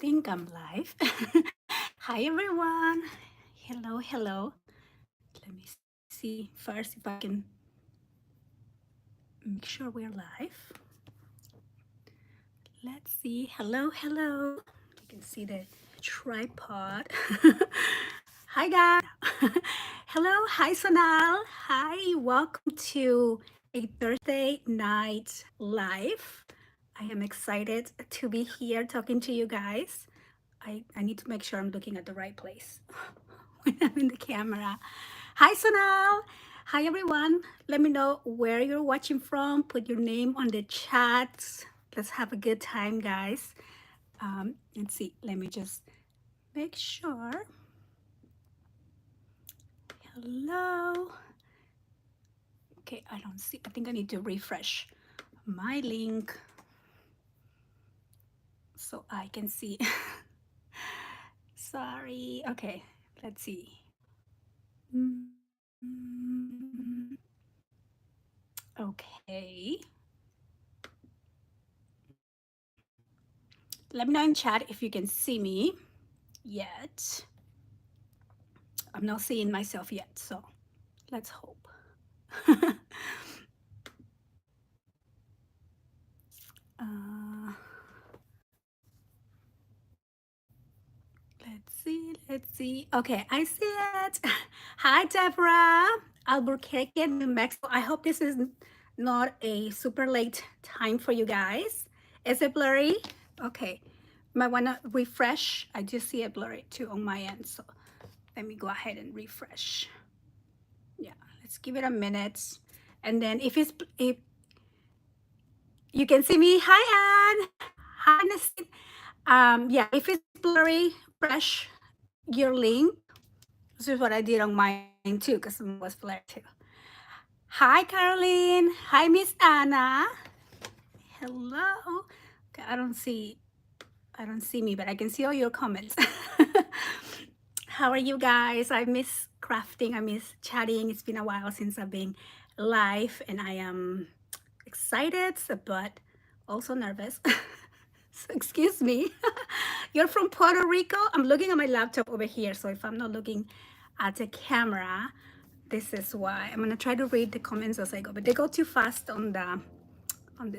think I'm live. Hi, everyone. Hello, hello. Let me see first if I can make sure we're live. Let's see. Hello, hello. You can see the tripod. Hi, guys. Hello. Hi, Sonal. Hi. Welcome to a Thursday night live. I am excited to be here talking to you guys. I need to make sure I'm looking at the right place when I'm in the camera. Hi, Sonal. Hi, everyone. Let me know where you're watching from. Put your name on the chat. Let's have a good time, guys. Let's see. Let me just make sure. Hello. Okay, I don't see. I think I need to refresh my link so I can see. Sorry. Okay, let's see. Okay. Let me know in chat if you can see me yet. I'm not seeing myself yet, so let's hope. uh, let's see. Okay, I see it. Hi, Deborah. Albuquerque, New Mexico. I hope this is not a super late time for you guys. Is it blurry? Okay. Might want to refresh. I just see it blurry too on my end, so let me go ahead and refresh. Yeah, let's give it a minute. And then if you can see me, hi Anne, hi Nassim. Yeah, if it's blurry, refresh your link. This is what I did on mine too, because mine was blurry too. Hi Caroline, hi Miss Anna. Hello. Okay, I don't see me, but I can see all your comments. How are you guys? I miss crafting. I miss chatting. It's been a while since I've been live, and I am excited, but also nervous. So excuse me. You're from Puerto Rico? I'm looking at my laptop over here, so if I'm not looking at the camera, this is why. I'm gonna try to read the comments as I go, but they go too fast on the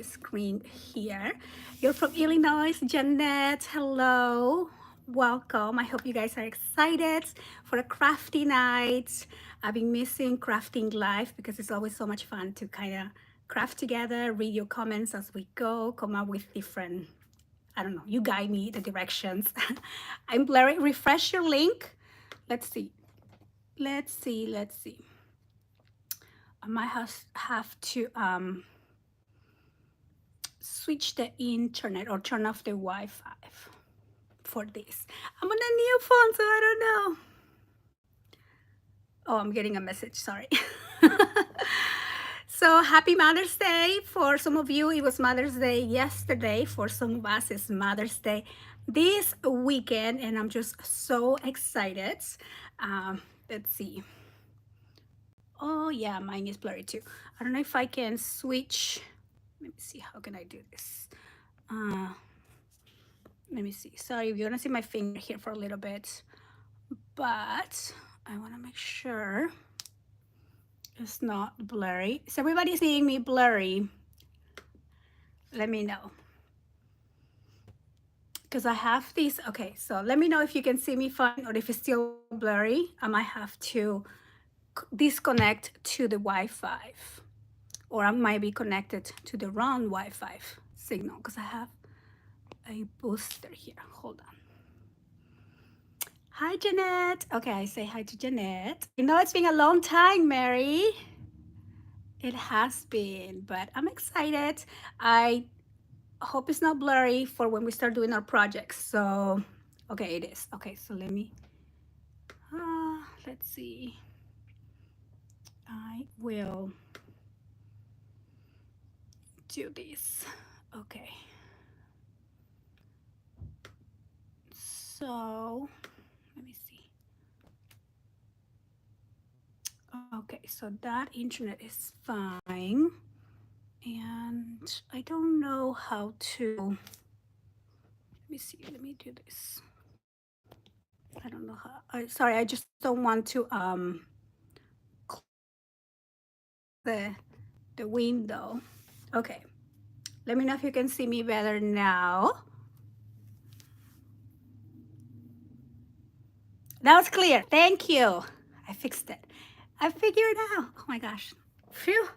screen here. You're from Illinois, Jeanette. Hello. Welcome. I hope you guys are excited for a crafty night. I've been missing crafting live because it's always so much fun to kind of craft together, read your comments as we go, come up with different, I don't know, you guide me the directions. I'm blurry. Refresh your link. Let's see. Let's see. Let's see. I might have to switch the internet or turn off the Wi-Fi for this. I'm on a new phone, so I don't know. Oh, I'm getting a message, sorry. So happy Mother's Day. For some of you, it was Mother's Day yesterday. For some of us, it's Mother's Day this weekend, and I'm just so excited. Let's see. Oh yeah, mine is blurry too. I don't know if I can switch. Let me see, how can I do this? Let me see. Sorry, you're gonna see my finger here for a little bit, but I wanna make sure it's not blurry. Is everybody seeing me blurry? Let me know. Because I have these, okay, so let me know if you can see me fine or if it's still blurry. I might have to disconnect to the Wi-Fi, or I might be connected to the wrong Wi-Fi signal because I have a booster here. Hold on. Hi, Jeanette. Okay, I say hi to Jeanette. I know it's been a long time, Mary. It has been, but I'm excited. I hope it's not blurry for when we start doing our projects. So, okay, it is. Okay, so let's see. I will do this. Okay. So, let me see. Okay, so that internet is fine. And I don't know how to Let me see. Let me do this. I don't know how. Sorry, I just don't want to the the window. Okay. Let me know if you can see me better now. That was clear. Thank you. I fixed it. I figured it out. Oh my gosh. Phew.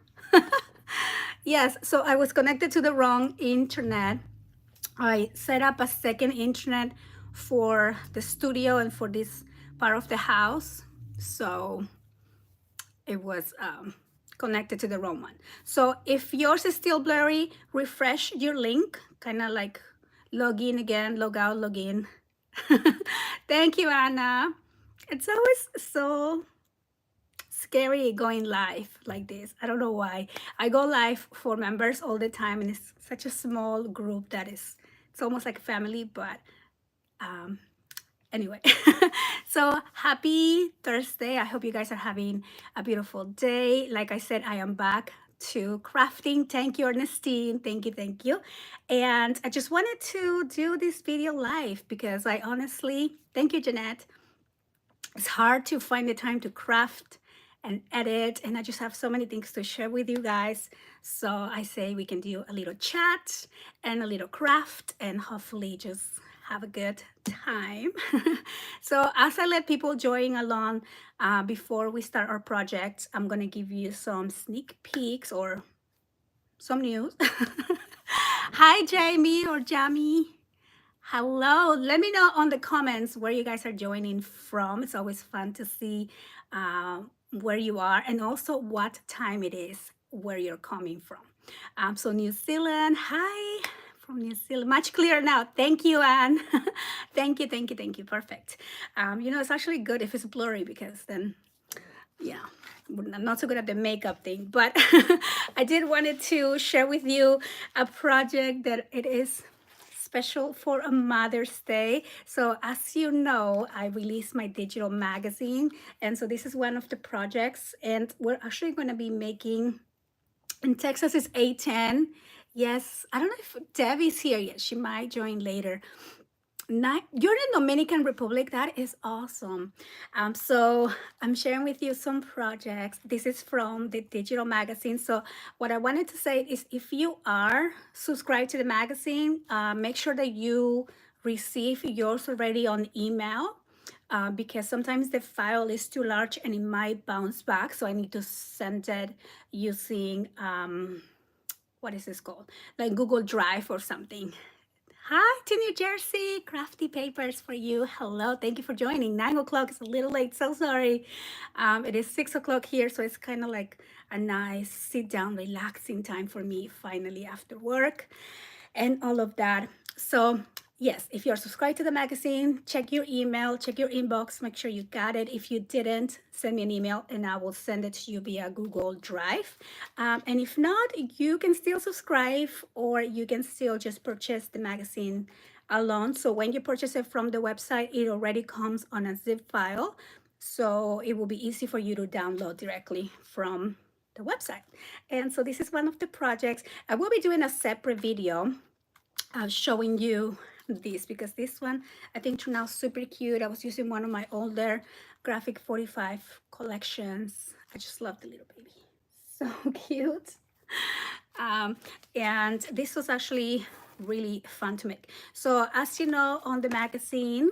Yes, so I was connected to the wrong internet. I set up a second internet for the studio and for this part of the house. So it was connected to the wrong one. So if yours is still blurry, refresh your link, kind of like log in again, log out, log in. Thank you, Anna. It's always so scary going live like this. I don't know why. I go live for members all the time, and it's such a small group that it's almost like family, but um, anyway. So happy Thursday. I hope you guys are having a beautiful day. Like I said, I am back to crafting. Thank you, Ernestine. Thank you, thank you. And I just wanted to do this video live because I honestly, thank you, Jeanette. It's hard to find the time to craft and edit, and I just have so many things to share with you guys. So I say we can do a little chat and a little craft and hopefully just have a good time. So as I let people join along before we start our project, I'm gonna give you some sneak peeks or some news. Hi, Jamie or Jamie. Hello. Let me know on the comments where you guys are joining from. It's always fun to see where you are and also what time it is where you're coming from. So New Zealand, hi from New Zealand. Much clearer now. Thank you, Anne. Thank you, thank you, thank you. Perfect. It's actually good if it's blurry because then, yeah, I'm not so good at the makeup thing, but I did wanted to share with you a project that it is special for a Mother's Day. So as you know, I released my digital magazine. And so this is one of the projects. And we're actually going to be making, in Texas, it's 8:10. Yes, I don't know if Debbie's here yet. She might join later. You're in Dominican Republic. That is awesome. So I'm sharing with you some projects. This is from the digital magazine. So what I wanted to say is if you are subscribed to the magazine, make sure that you receive yours already on email. Because sometimes the file is too large and it might bounce back. So I need to send it using, what is this called? Like Google Drive or something. Hi to New Jersey, crafty papers for you. Hello, thank you for joining. 9 o'clock is a little late, so sorry. It is 6 o'clock here, so it's kind of like a nice sit down, relaxing time for me finally after work and all of that. So yes, if you're subscribed to the magazine, check your email, check your inbox, make sure you got it. If you didn't, send me an email and I will send it to you via Google Drive. And if not, you can still subscribe or you can still just purchase the magazine alone. So when you purchase it from the website, it already comes on a zip file. So it will be easy for you to download directly from the website. And so this is one of the projects. I will be doing a separate video showing you this because this one I think turned out super cute. I was using one of my older graphic 45 collections. I just love the little baby. So cute. And this was actually really fun to make. So as you know, on the magazine,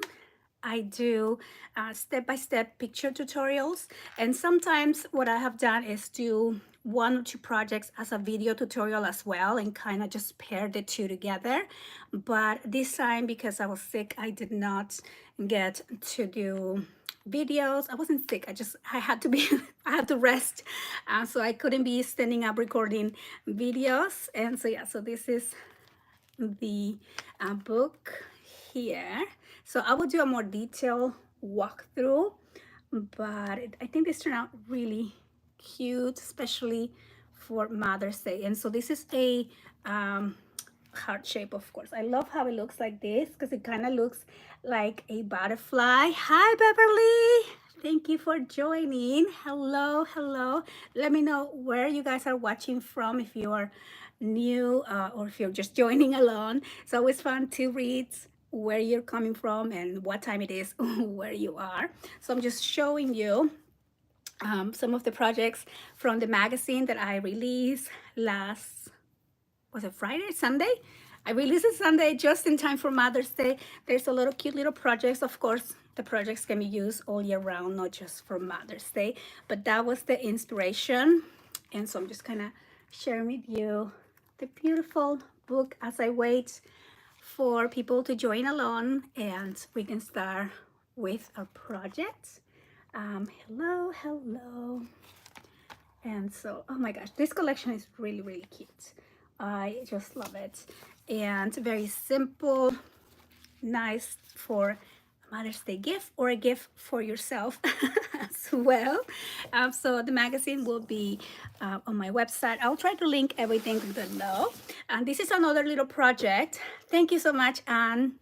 I do step-by-step picture tutorials. And sometimes what I have done is do 1 or 2 projects as a video tutorial as well and kind of just pair the two together. But this time, because I was sick, I did not get to do videos. I wasn't sick. I had to be, I had to rest. So I couldn't be standing up recording videos. And so, yeah, so this is the book here. So I will do a more detailed walkthrough, but I think this turned out really cute, especially for Mother's Day. And so this is a heart shape, of course. I love how it looks like this because it kind of looks like a butterfly. Hi, Beverly. Thank you for joining. Hello, hello. Let me know where you guys are watching from if you are new or if you're just joining along. It's always fun to read where you're coming from and what time it is where you are. So I'm just showing you some of the projects from the magazine that I released last, was it Friday, Sunday? I released it Sunday just in time for Mother's Day. There's a lot of cute little projects. Of course, the projects can be used all year round, not just for Mother's Day, but that was the inspiration. And so I'm just kind of sharing with you the beautiful book as I wait for people to join along and we can start with our project. Hello, hello. And so, oh my gosh, this collection is really, really cute. I just love it. And very simple, nice for Mother's Day gift or a gift for yourself as well. So the magazine will be on my website. I'll try to link everything below. And this is another little project. Thank you so much, Anne.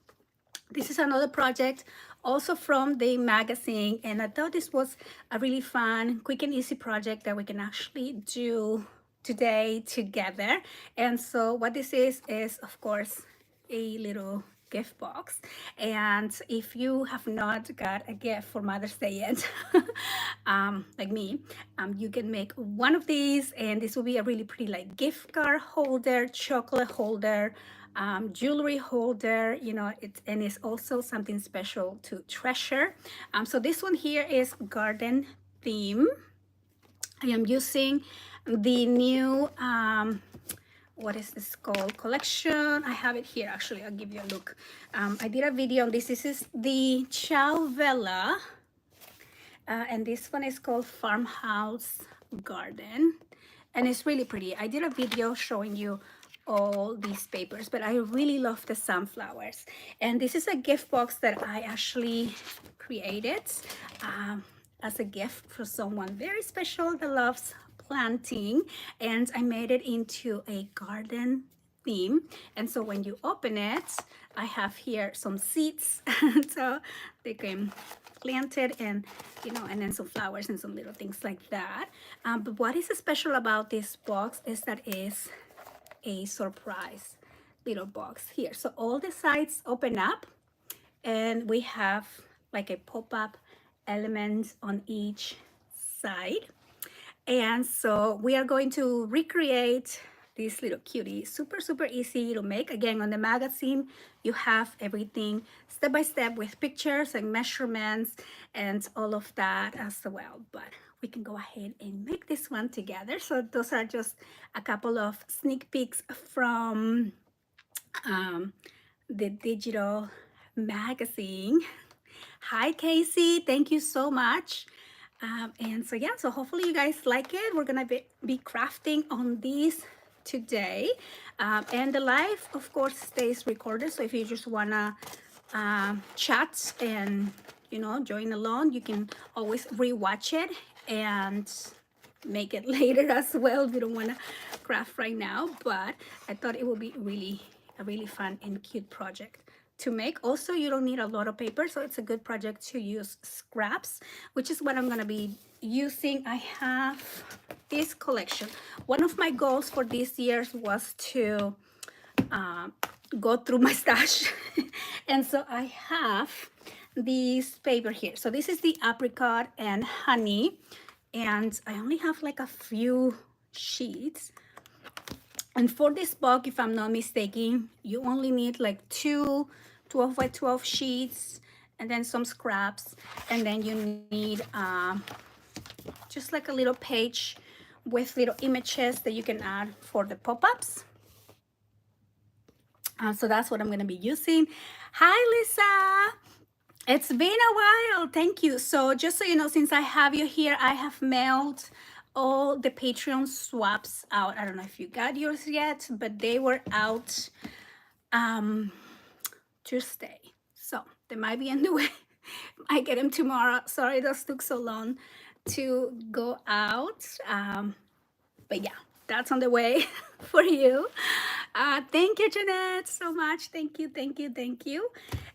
This is another project also from the magazine, and I thought this was a really fun, quick and easy project that we can actually do today together. And so what this is of course a little gift box. And if you have not got a gift for Mother's Day yet, like me, you can make one of these, and this will be a really pretty like gift card holder, chocolate holder, jewelry holder, you know, and it's also something special to treasure. So this one here is garden theme. I am using the new what is this called, collection. I have it here, actually. I'll give you a look. I did a video on this. This is the Chavella, and this one is called Farmhouse Garden, and it's really pretty. I did a video showing you all these papers, but I really love the sunflowers. And this is a gift box that I actually created as a gift for someone very special that loves planting, and I made it into a garden theme. And so when you open it, I have here some seeds so they can plant it, and you know, and then some flowers and some little things like that. But what is special about this box is that it's a surprise little box here. So all the sides open up, and we have like a pop-up element on each side. And so we are going to recreate this little cutie. Super, super easy to make. Again, on the magazine, you have everything step by step with pictures and measurements and all of that as well. But we can go ahead and make this one together. So those are just a couple of sneak peeks from the digital magazine. Hi, Casey. Thank you so much. And so yeah, so hopefully you guys like it. We're gonna be crafting on these today, and the live of course stays recorded, so if you just wanna chat and you know join along, you can always rewatch it and make it later as well if you don't want to craft right now. But I thought it would be a really fun and cute project to make. Also, you don't need a lot of paper, so it's a good project to use scraps, which is what I'm going to be using. I have this collection. One of my goals for this year was to go through my stash and so I have this paper here. So this is the apricot and honey, and I only have like a few sheets. And for this book, if I'm not mistaken, you only need like 12 by 12 sheets and then some scraps, and then you need just like a little page with little images that you can add for the pop-ups. So that's what I'm going to be using. Hi, Lisa. It's been a while. Thank you. So just so you know, since I have you here, I have mailed all the Patreon swaps out. I don't know if you got yours yet, but they were out Tuesday. So they might be on the way. I get them tomorrow. Sorry, those took so long to go out. But yeah, that's on the way for you. Thank you, Jeanette, so much. Thank you, thank you, thank you.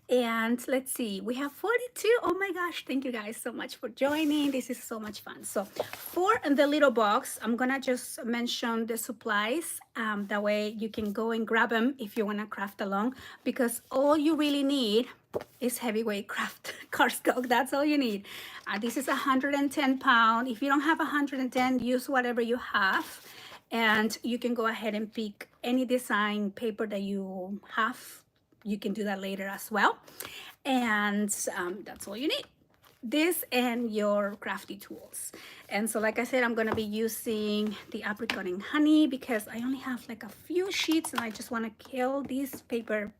And let's see, we have 42. Oh my gosh, thank you guys so much for joining. This is so much fun. So for the little box, I'm gonna just mention the supplies. That way you can go and grab them if you wanna craft along, because all you really need is heavyweight craft cardstock. That's all you need. This is 110 pound. If you don't have 110, use whatever you have. And you can go ahead and pick any design paper that you have. You can do that later as well. And that's all you need. This and your crafty tools. And so like I said, I'm gonna be using the apricot and honey because I only have like a few sheets and I just wanna kill this paperback.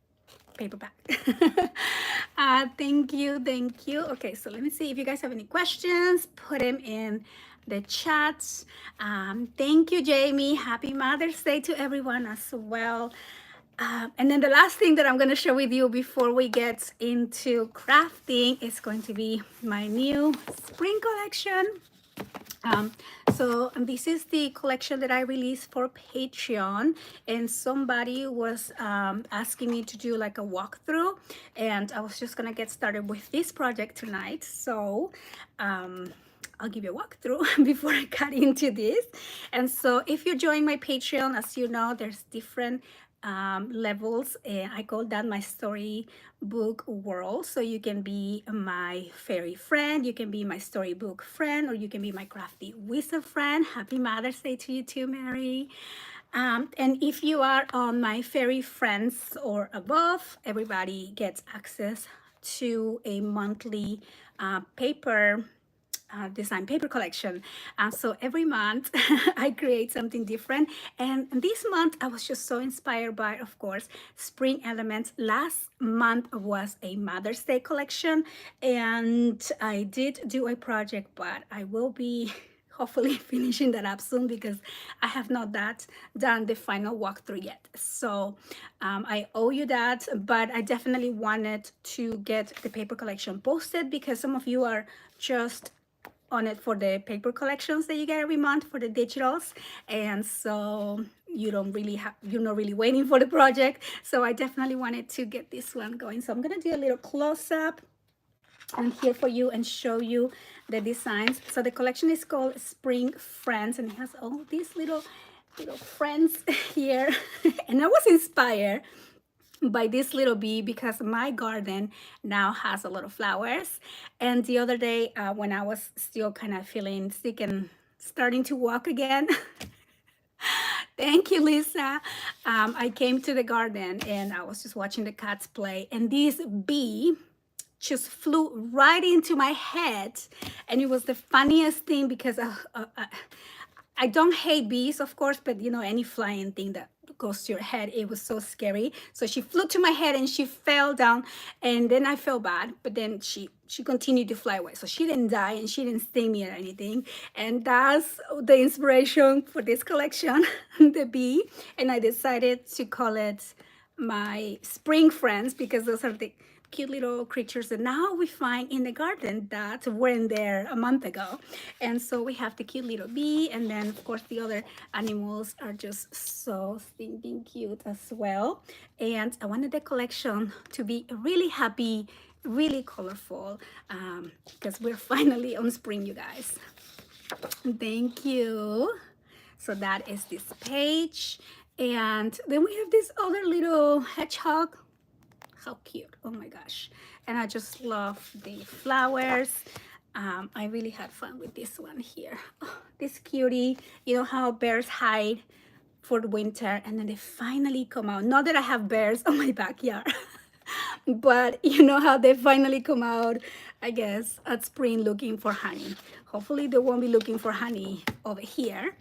Thank you, thank you. Okay, so let me see if you guys have any questions. Put them in the chats. Thank you, Jamie. Happy Mother's Day to everyone as well. And then the last thing that I'm going to share with you before we get into crafting is going to be my new spring collection. So this is the collection that I released for Patreon, and somebody was asking me to do like a walkthrough, and I was just gonna get started with this project tonight. So I'll give you a walkthrough before I cut into this. And so if you join my Patreon, as you know, there's different levels, and I call that my storybook world. So you can be my fairy friend, you can be my storybook friend, or you can be my crafty wizard friend. Happy Mother's Day to you too, Mary. And if you are on my fairy friends or above, everybody gets access to a monthly paper design paper collection. So every month I create something different. And this month I was just so inspired by, of course, spring elements. Last month was a Mother's Day collection, and I did do a project, but I will be hopefully finishing that up soon because I have not done the final walkthrough yet. So I owe you that, but I definitely wanted to get the paper collection posted because some of you are just on it for the paper collections that you get every month for the digitals, and so you're not really waiting for the project. So I definitely wanted to get this one going. So I'm gonna do a little close-up and here for you and show you the designs. So the collection is called Spring Friends, and it has all these little friends here. And I was inspired by this little bee because my garden now has a lot of flowers. And the other day when I was still kind of feeling sick and starting to walk again, thank you, Lisa, I came to the garden and I was just watching the cats play, and this bee just flew right into my head. And it was the funniest thing because I don't hate bees, of course, but you know, any flying thing that goes to your head, it was so scary. So she flew to my head and she fell down, and then I felt bad, but then she continued to fly away. So she didn't die and she didn't sting me or anything. And that's the inspiration for this collection, the bee. And I decided to call it my spring friends because those are the cute little creatures that now we find in the garden that weren't there a month ago. And so we have the cute little bee, and then of course the other animals are just so stinking cute as well. And I wanted the collection to be really happy, really colorful, because we're finally on spring, you guys. Thank you. So that is this page. And then we have this other little hedgehog. How cute. Oh my gosh. And I just love the flowers. I really had fun with this one here. Oh, this cutie. You know how bears hide for the winter and then they finally come out. Not that I have bears on my backyard, but you know how they finally come out, I guess, at spring looking for honey. Hopefully they won't be looking for honey over here.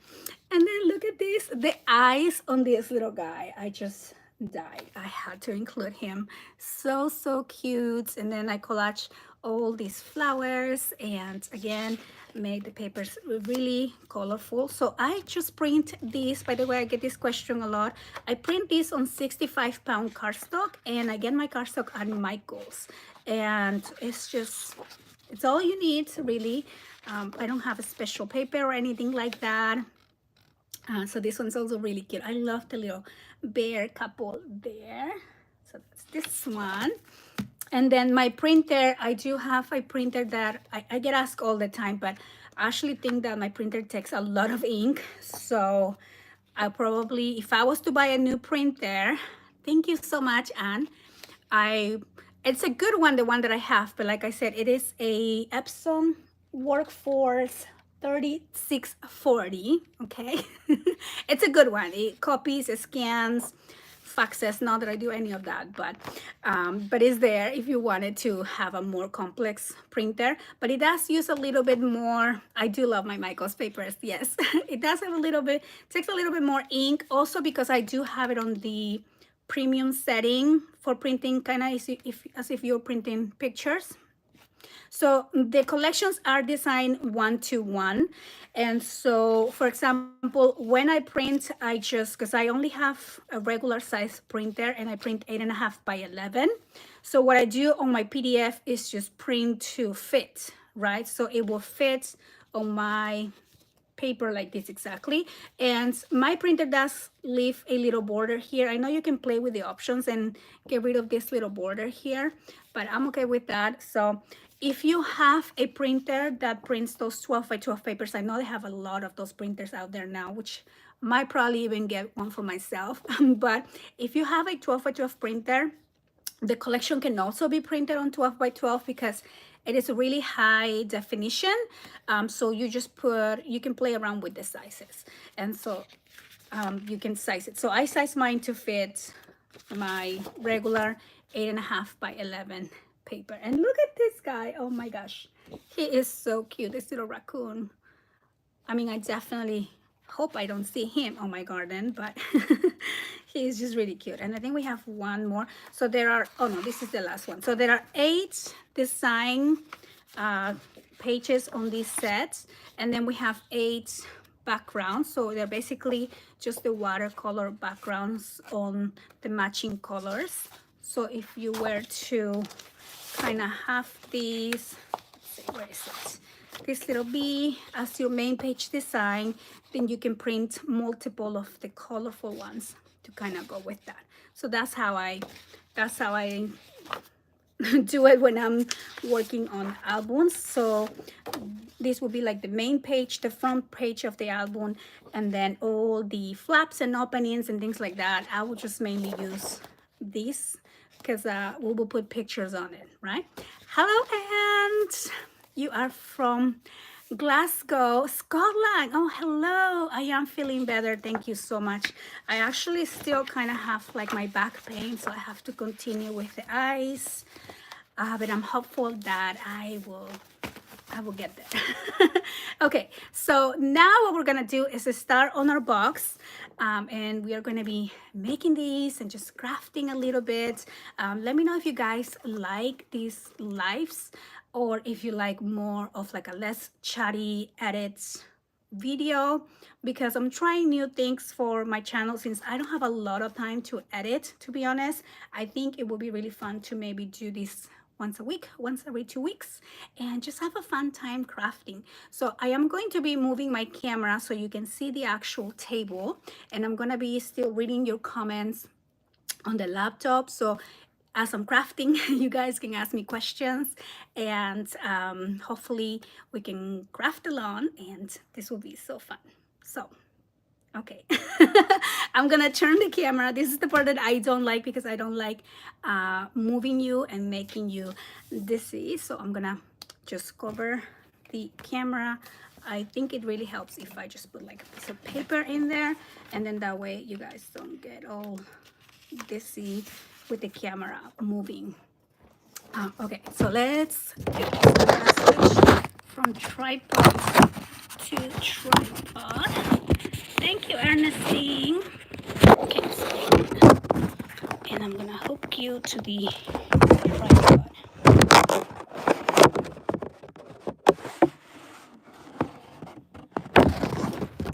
And then look at this, the eyes on this little guy. I just died. I had to include him. So cute. And then I collage all these flowers and again made the papers really colorful. So I just print this. By the way, I get this question a lot. I print this on 65-pound cardstock, and I get my cardstock at Michael's, and it's all you need really. I don't have a special paper or anything like that. So this one's also really cute. I love the little bear couple there. So that's this one. And then my printer, I do have a printer that I get asked all the time, but I actually think that my printer takes a lot of ink. So I probably, if I was to buy a new printer, thank you so much, Anne. I, it's a good one, the one that I have, but like I said, it is a Epson Workforce 3640, okay? It's a good one. It copies, it scans, faxes, not that I do any of that, but it's there if you wanted to have a more complex printer. But it does use a little bit more. I do love my Michaels papers, yes. It does have a little bit, takes a little bit more ink, also because I do have it on the premium setting for printing, kind of as if you're printing pictures. So the collections are designed 1-to-1. And so, for example, when I print, I just, because I only have a regular size printer and I print 8.5 by 11. So what I do on my PDF is just print to fit, right? So it will fit on my paper like this exactly. And my printer does leave a little border here. I know you can play with the options and get rid of this little border here, but I'm okay with that. So if you have a printer that prints those 12-by-12 papers, I know they have a lot of those printers out there now, which might probably even get one for myself. But if you have a 12-by-12 printer, the collection can also be printed on 12-by-12 because it is really high definition. So you just you can play around with the sizes. And so you can size it. So I size mine to fit my regular 8.5 by 11 paper. And look at this guy. Oh my gosh. He is so cute. This little raccoon. I mean, I definitely hope I don't see him on my garden, but he is just really cute. And I think we have one more. So there are, oh no, this is the last one. So there are 8 design pages on these sets. And then we have 8 backgrounds. So they're basically just the watercolor backgrounds on the matching colors. So if you were to kind of have these, let's see, where is it? This little bee as your main page design, then you can print multiple of the colorful ones to kind of go with that. So that's how I do it when I'm working on albums. So this will be like the main page, the front page of the album, and then all the flaps and openings and things like that. I will just mainly use this because we will put pictures on it, right? Hello, and you are from Glasgow, Scotland. Oh, hello. I am feeling better. Thank you so much. I actually still kind of have like my back pain, so I have to continue with the ice. But I'm hopeful that I will get there. Okay, so now what we're gonna do is start on our box, and we are gonna be making these and just crafting a little bit. Let me know if you guys like these lives or if you like more of like a less chatty edits video, because I'm trying new things for my channel since I don't have a lot of time to edit, to be honest. I think it would be really fun to maybe do this once a week, once every 2 weeks, and just have a fun time crafting. So I am going to be moving my camera so you can see the actual table, and I'm gonna be still reading your comments on the laptop. So as I'm crafting, you guys can ask me questions, and hopefully we can craft along, and this will be so fun. So okay. I'm gonna turn the camera. This is the part that I don't like because I don't like moving you and making you dizzy. So I'm gonna just cover the camera. I think it really helps if I just put like a piece of paper in there, and then that way you guys don't get all dizzy with the camera moving. Okay, so let's do this. I'm gonna switch from tripod to tripod. Thank you, Ernestine. Okay, so, and I'm gonna hook you to the tripod.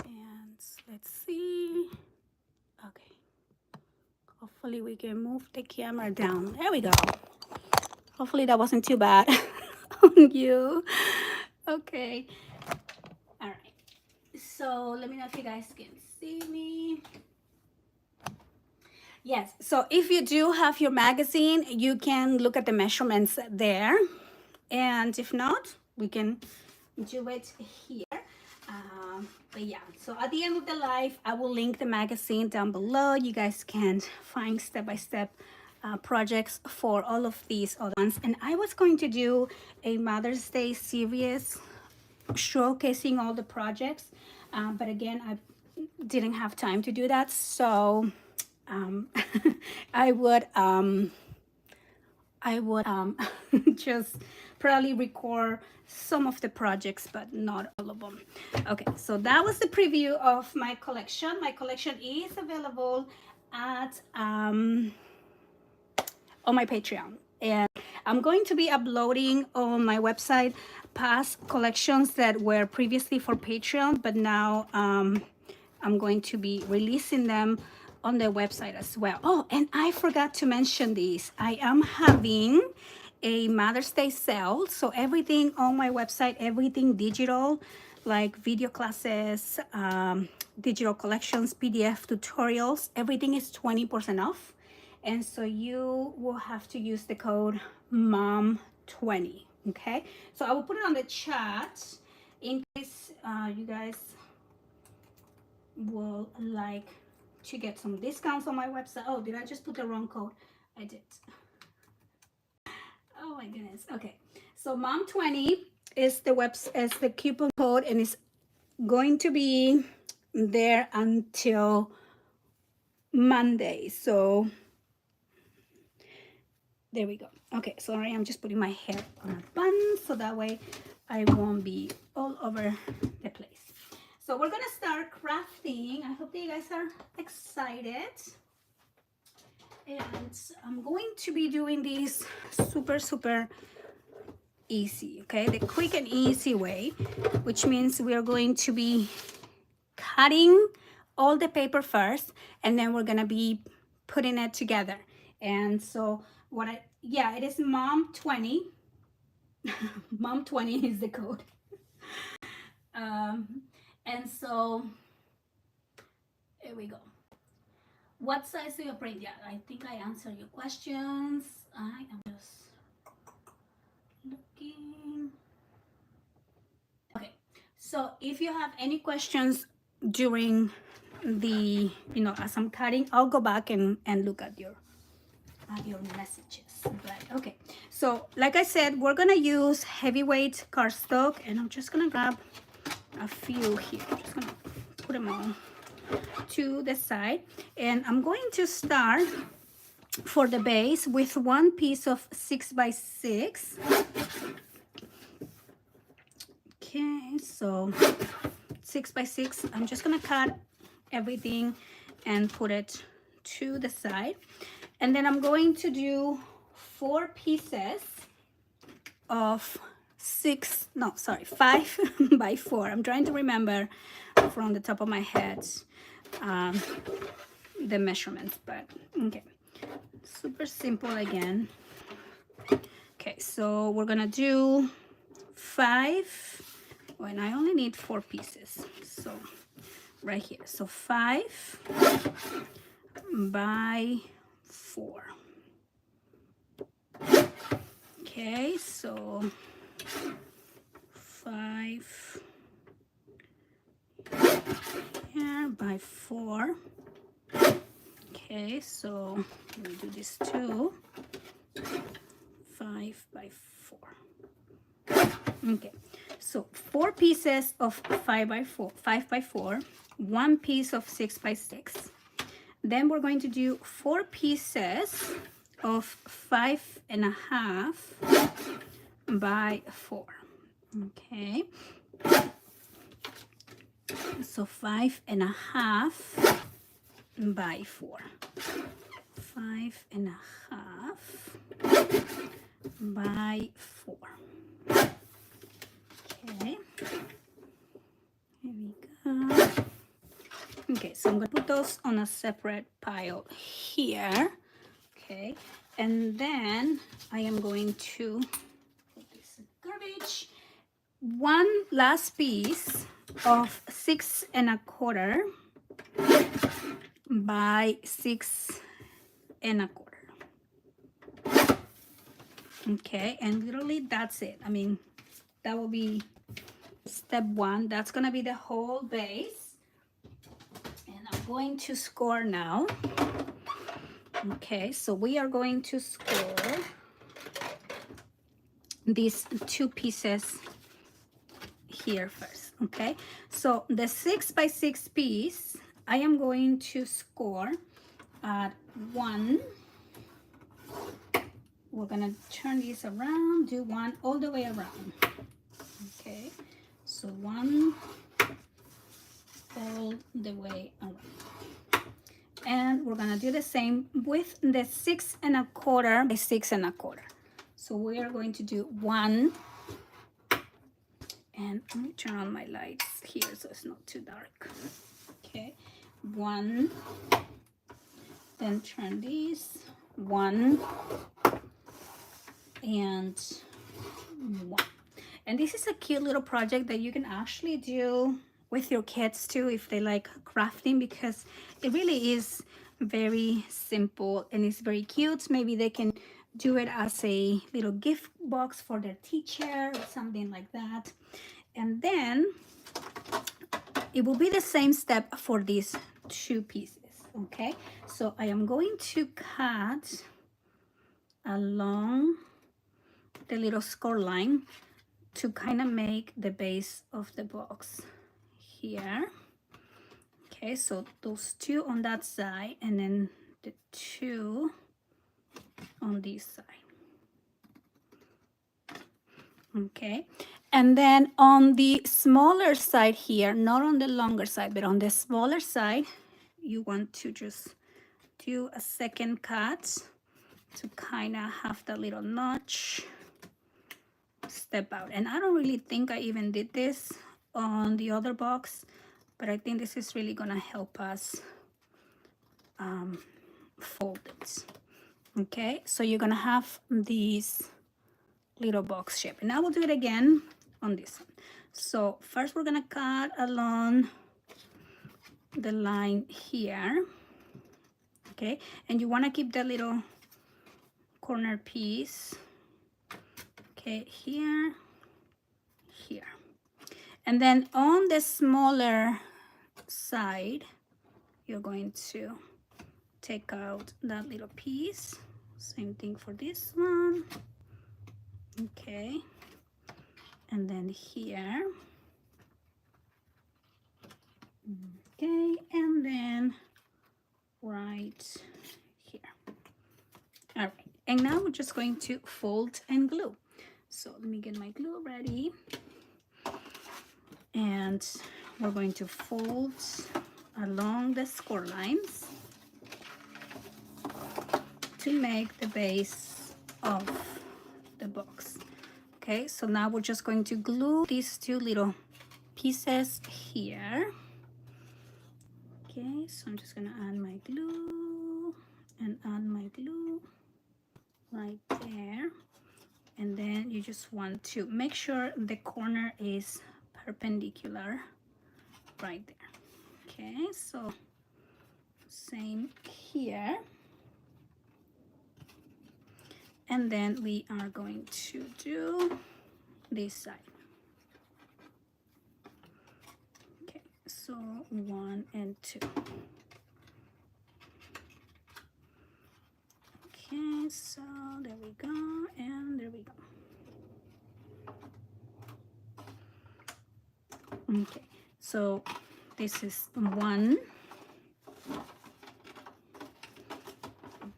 And let's see. Okay. Hopefully we can move the camera down. There we go. Hopefully that wasn't too bad on you. Okay. All right. So let me know if you guys can see me? Yes, so if you do have your magazine, you can look at the measurements there. And if not, we can do it here. But yeah, so at the end of the live, I will link the magazine down below. You guys can find step-by-step projects for all of these other ones. And I was going to do a Mother's Day series showcasing all the projects. But again, I didn't have time to do that. So I would just probably record some of the projects, but not all of them. Okay, so that was the preview of my collection. My collection is available at on my Patreon, and I'm going to be uploading on my website past collections that were previously for Patreon, but now I'm going to be releasing them on the website as well. Oh, and I forgot to mention this. I am having a Mother's Day sale. So everything on my website, everything digital, like video classes, digital collections, PDF tutorials, everything is 20% off. And so you will have to use the code MOM20, okay? So I will put it on the chat in case you guys will like to get some discounts on my website. Oh, did I just put the wrong code? I did. Oh my goodness. Okay, so MOM20 is the coupon code, and it's going to be there until Monday. So there we go. Okay, sorry, I'm just putting my hair on a bun so that way I won't be all over the place. So we're gonna start crafting. I hope that you guys are excited. And I'm going to be doing this super easy, okay? The quick and easy way, which means we are going to be cutting all the paper first, and then we're gonna be putting it together. And so it is MOM20. MOM20 is the code. And so here we go. What size do you print? Yeah, I think I answered your questions. I am just looking. Okay, so if you have any questions during the, as I'm cutting, I'll go back and look at your messages. But okay, so like I said, we're gonna use heavyweight cardstock, and I'm just gonna grab a few here. I'm just gonna put them all to the side, and I'm going to start for the base with one piece of 6x6. Okay, so 6x6. I'm just gonna cut everything and put it to the side, and then I'm going to do 4 pieces of 5x4. I'm trying to remember from the top of my head the measurements, but okay, super simple again. Okay, so we're gonna do 5, and I only need 4 pieces, so right here, so 5x4. Okay, so 5 here by 4. Okay, so let me do this too. 5x4. Okay, so 4 pieces of 5x4, 1 piece of 6x6. Then we're going to do 4 pieces of 5.5x4. Okay, so 5.5x4. 5.5x4. Okay, here we go. Okay, so I'm gonna put those on a separate pile here. Okay, and then I am going to put this in garbage. One last piece of 6 1/4 by 6 1/4. Okay, and literally that's it. I mean, that will be step one. That's gonna be the whole base. And I'm going to score now. Okay, so we are going to score these 2 pieces here first. Okay, so the 6 by 6 piece, I am going to score at 1. We're gonna turn this around, do 1 all the way around. Okay, so 1 all the way around. And we're gonna do the same with the 6 1/4 by 6 1/4. So we are going to do 1, and let me turn on my lights here so it's not too dark. Okay, 1, then turn these 1 and 1. And this is a cute little project that you can actually do with your kids too if they like crafting, because it really is very simple and it's very cute. Maybe they can do it as a little gift box for their teacher or something like that. And then it will be the same step for these 2 pieces. Okay, so I am going to cut along the little score line to kind of make the base of the box here. Okay, so those 2 on that side and then the 2 on this side. Okay, and then on the smaller side here, not on the longer side, but on the smaller side, you want to just do a second cut to kind of have that little notch step out. And I don't really think I even did this on the other box, but I think this is really gonna help us fold it. Okay, so you're gonna have these little box shape, and I will do it again on this one. So first we're gonna cut along the line here. Okay, and you want to keep that little corner piece, okay, here, and then on the smaller side you're going to take out that little piece. Same thing for this one. Okay, and then here. Okay, and then right here. All right, and now we're just going to fold and glue. So let me get my glue ready, and we're going to fold along the score lines to make the base of the box. Okay, so now we're just going to glue these 2 little pieces here. Okay, so I'm just gonna add my glue and add my glue right there. And then you just want to make sure the corner is perpendicular right there. Okay, so same here. And then we are going to do this side. Okay, so 1 and 2. Okay, so there we go, and there we go. Okay, so this is 1.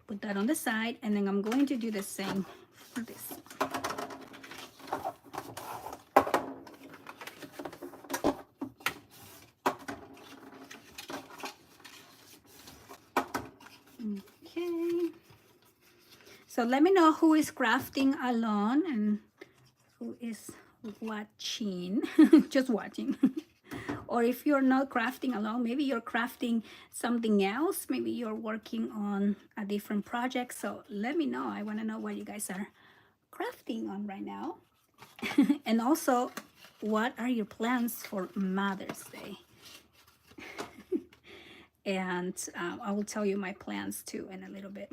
Put that on the side, and then I'm going to do the same for this. Okay, so let me know who is crafting alone and who is watching, just watching. Or if you're not crafting alone, maybe you're crafting something else. Maybe you're working on a different project. So let me know. I want to know what you guys are crafting on right now. And also, what are your plans for Mother's Day? And I will tell you my plans too in a little bit.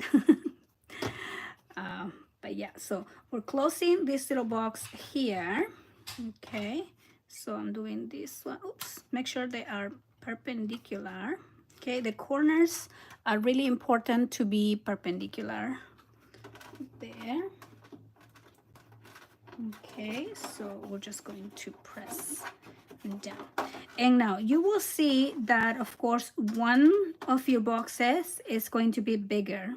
But yeah, so we're closing this little box here. Okay, so I'm doing this one. Oops, make sure they are perpendicular. Okay, the corners are really important to be perpendicular. There. Okay, so we're just going to press down. And now you will see that, of course, one of your boxes is going to be bigger.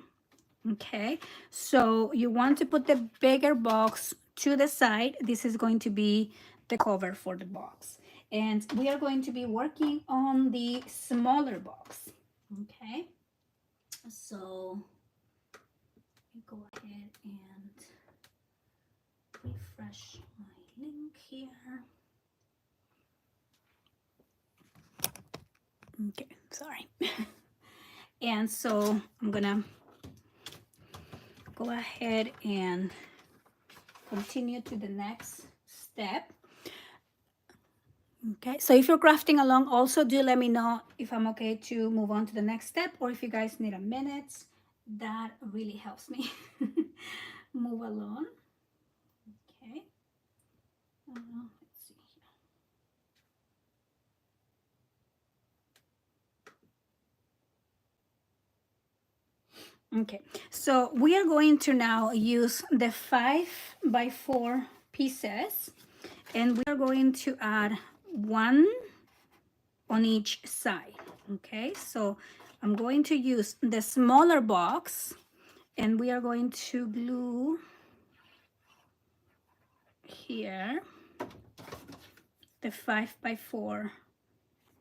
Okay, so you want to put the bigger box to the side. This is going to be the cover for the box. And we are going to be working on the smaller box. Okay, so go ahead and refresh my link here. Okay, sorry. And so I'm gonna go ahead and continue to the next step. Okay, so if you're crafting along, also do let me know if I'm okay to move on to the next step, or if you guys need a minute. That really helps me move along. Okay, let's see here. Okay, so we are going to now use the 5x4 pieces, and we are going to add one on each side. Okay, so I'm going to use the smaller box, and we are going to glue here the 5x4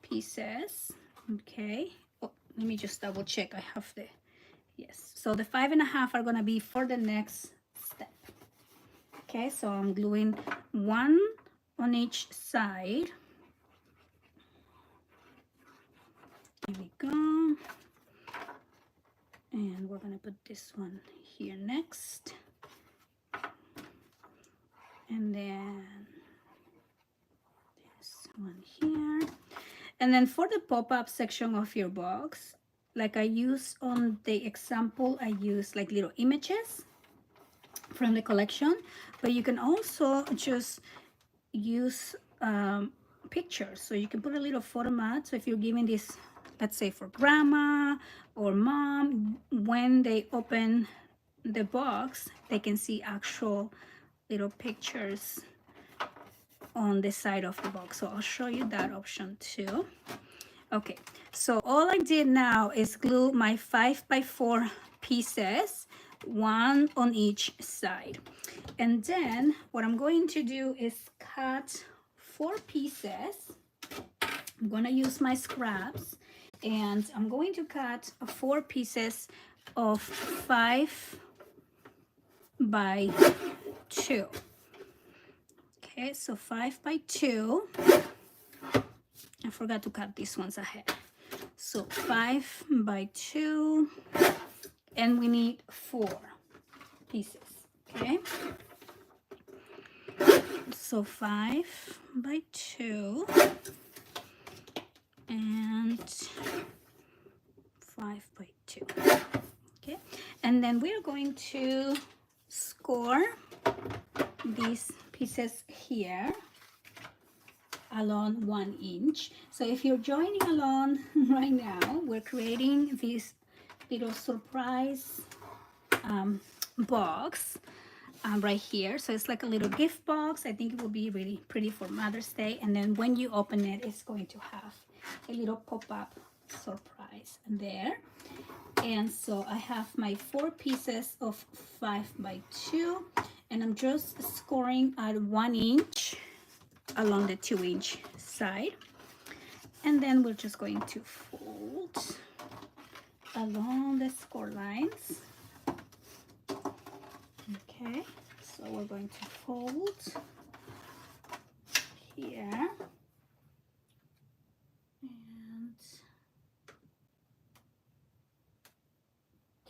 pieces. Okay, oh, let me just double check. I have the, yes, so the 5.5 are going to be for the next step. Okay, so I'm gluing one on each side. Here we go. And we're going to put this one here next. And then this one here. And then for the pop-up section of your box, like I use on the example, I use like little images from the collection, but you can also just use pictures. So you can put a little format. So if you're giving this, let's say for grandma or mom, when they open the box, they can see actual little pictures on the side of the box. So I'll show you that option too. Okay, so all I did now is glue my 5x4 pieces, one on each side. And then what I'm going to do is cut 4 pieces. I'm going to use my scraps, and I'm going to cut 4 pieces of 5x2. Okay, so 5x2. I forgot to cut these ones ahead. So 5x2, and we need 4 pieces. Okay, so 5x2 and 5x2. Okay, and then we are going to score these pieces here along 1 inch. So if you're joining along right now, we're creating this little surprise box right here. So it's like a little gift box. I think it will be really pretty for Mother's Day. And then when you open it, it's going to have a little pop-up surprise there. And so I have my 4 pieces of 5x2, and I'm just scoring at 1 inch along the 2-inch side. And then we're just going to fold along the score lines. Okay, so we're going to fold here. And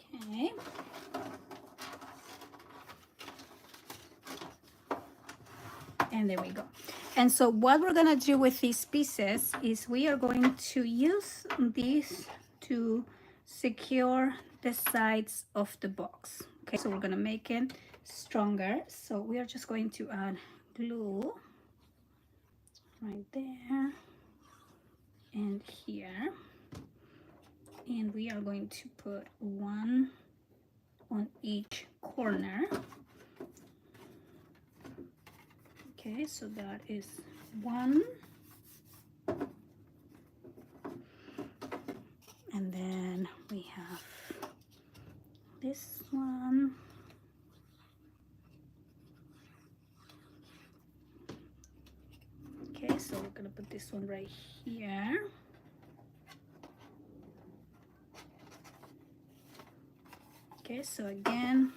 okay. And there we go. And so what we're gonna do with these pieces is we are going to use these to secure the sides of the box. Okay, so we're gonna make it stronger. So we are just going to add glue right there and here, and we are going to put one on each corner. Okay, so that is one, and then we have this one, okay, so we're gonna put this one right here. Okay, so again,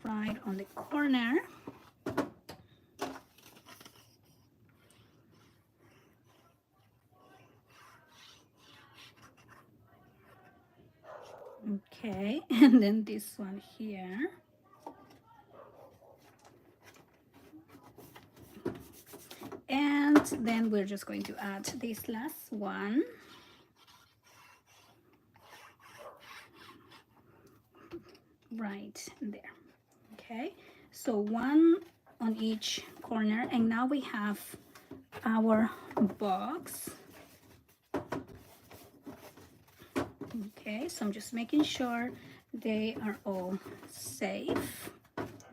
right on the corner. Okay, and then this one here. And then we're just going to add this last one. Right there. Okay, so one on each corner, and now we have our box. Okay, so I'm just making sure they are all safe.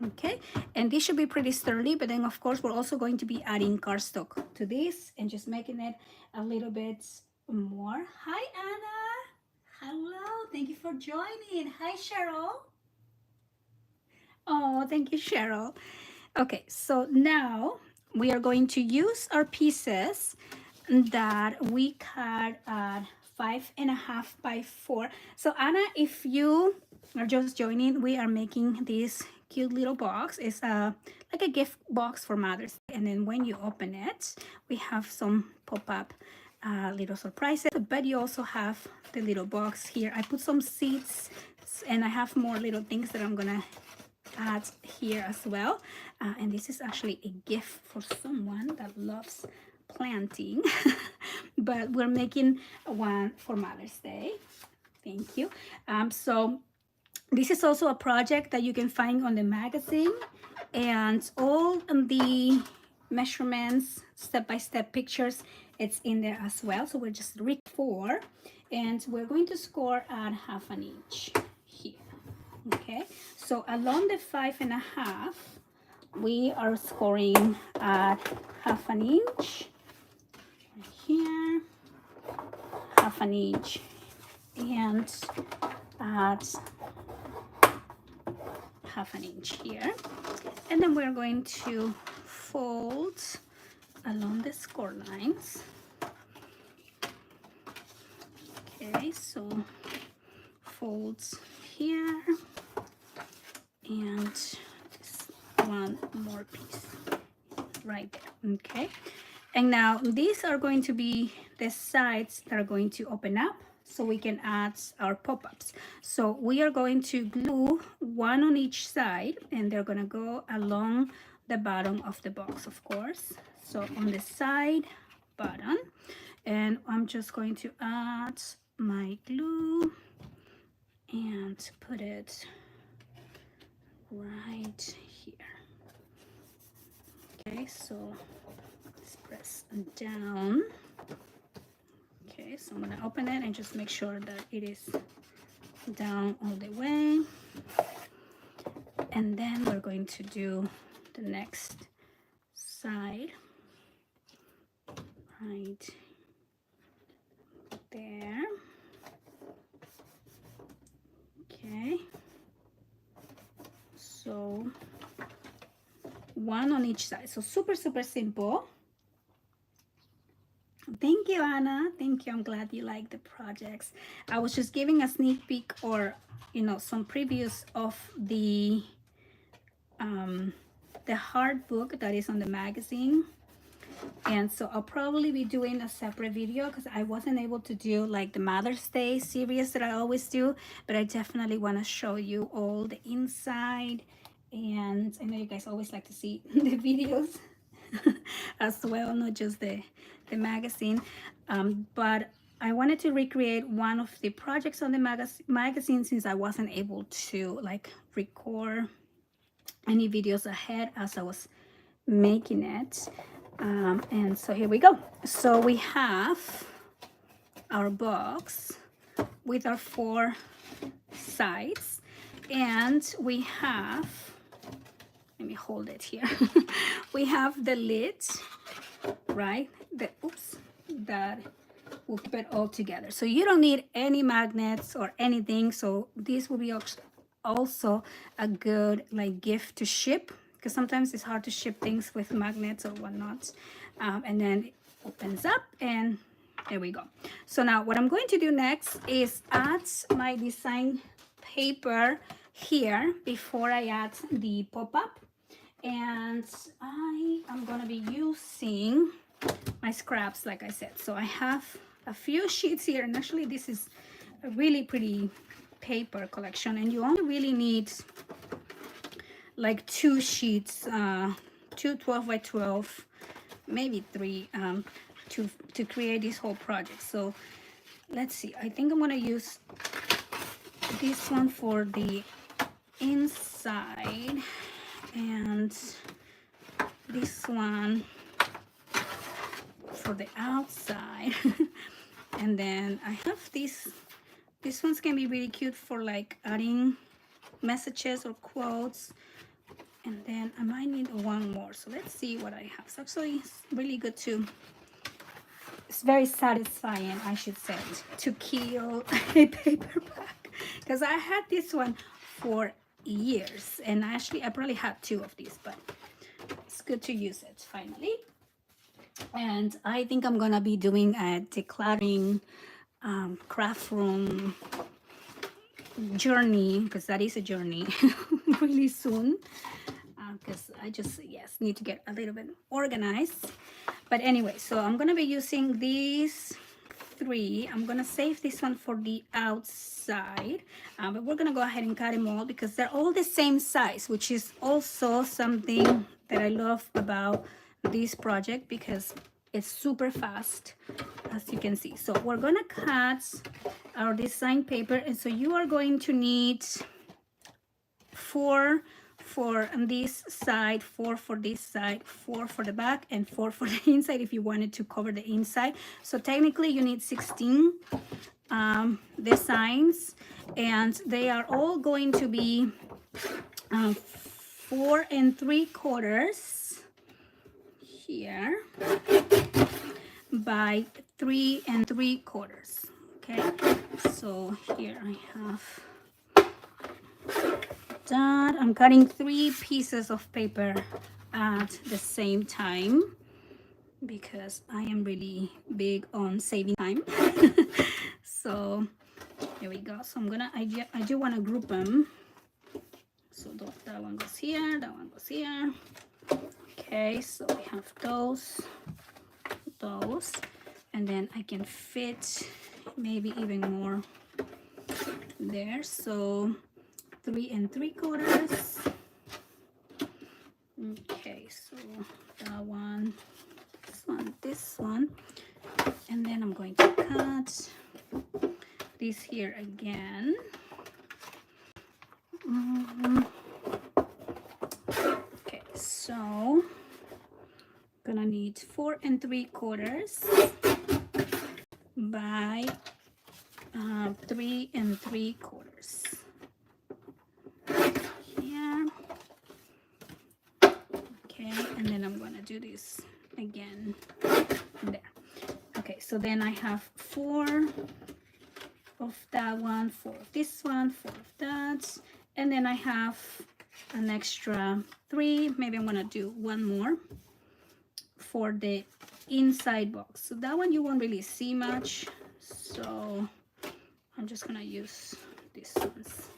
Okay, and this should be pretty sturdy, but then of course we're also going to be adding cardstock to this and just making it a little bit more. Hi Anna, hello, thank you for joining. Hi Cheryl. Oh, thank you, Cheryl. Okay, so now we are going to use our pieces that we cut at 5.5 by 4. So Anna, if you are just joining, we are making this cute little box. It's like a gift box for Mother's Day. And then when you open it, we have some pop-up little surprises, but you also have the little box here. I put some seeds and I have more little things that I'm gonna add here as well, and this is actually a gift for someone that loves planting. But we're making one for Mother's Day. Thank you. So this is also a project that you can find on the magazine, and all the measurements, step-by-step pictures, it's in there as well. So we're just read 4, and we're going to score at 1/2 inch here. Okay, so along the 5.5, we are scoring at 1/2 inch right here, 1/2 inch, and at 1/2 inch here. And then we're going to fold along the score lines. Okay, so folds here, and just one more piece right there. Okay, and now these are going to be the sides that are going to open up so we can add our pop-ups. So we are going to glue one on each side, and they're going to go along the bottom of the box, of course. So on the side bottom, and I'm just going to add my glue and put it right here. Okay, so let's press down. Okay, so I'm gonna open it and just make sure that it is down all the way. And then we're going to do the next side right there. Okay, so one on each side. So super simple. Thank you, Anna. Thank you. I'm glad you like the projects. I was just giving a sneak peek, or some previews of the hard book that is on the magazine. And so I'll probably be doing a separate video because I wasn't able to do like the Mother's Day series that I always do, but I definitely want to show you all the inside. And I know you guys always like to see the videos as well, not just the magazine. But I wanted to recreate one of the projects on the magazine since I wasn't able to like record any videos ahead as I was making it. And so here we go. So we have our box with our 4 sides, and we have, let me hold it here. We have the lid, right? That will keep it all together. So you don't need any magnets or anything. So this will be also a good like gift to ship, because sometimes it's hard to ship things with magnets or whatnot. And then it opens up, and there we go. So now what I'm going to do next is add my design paper here before I add the pop-up. And I am going to be using my scraps, like I said. So I have a few sheets here, and actually this is a really pretty paper collection, and you only really need like 2 sheets, 2 12 by 12, maybe 3, to create this whole project. So let's see, I think I'm gonna use this one for the inside and this one for the outside. And then I have these ones can be really cute for like adding messages or quotes. And then I might need one more, so let's see what I have. So actually it's really good to, it's very satisfying, I should say, to kill a paperback, because I had this one for years, and actually I probably had 2 of these, but it's good to use it finally. And I think I'm gonna be doing a decluttering craft room journey, because that is a journey, really soon, because I just, yes, need to get a little bit organized. But anyway, so I'm gonna be using these 3. I'm gonna save this one for the outside, but we're gonna go ahead and cut them all because they're all the same size, which is also something that I love about this project, because it's super fast, as you can see. So we're gonna cut our design paper, and so you are going to need 4 for this side, 4 for this side, 4 for the back, and 4 for the inside if you wanted to cover the inside. So technically you need 16 designs, and they are all going to be 4 3/4 here by 3 3/4. Okay, so here I have that. I'm cutting 3 pieces of paper at the same time because I am really big on saving time. So here we go. So I do want to group them. So that one goes here, that one goes here. Okay, so we have those, and then I can fit maybe even more there. So 3 3/4. Okay, so that one, this one, and then I'm going to cut this here again. Okay, so gonna need 4 3/4 by 3 3/4. Here. Okay, and then I'm gonna do this again there. Okay, so then I have 4 of that one, 4 of this one, 4 of that, and then I have an extra 3. Maybe I'm gonna do one more for the inside box. So that one you won't really see much, so I'm just gonna use these ones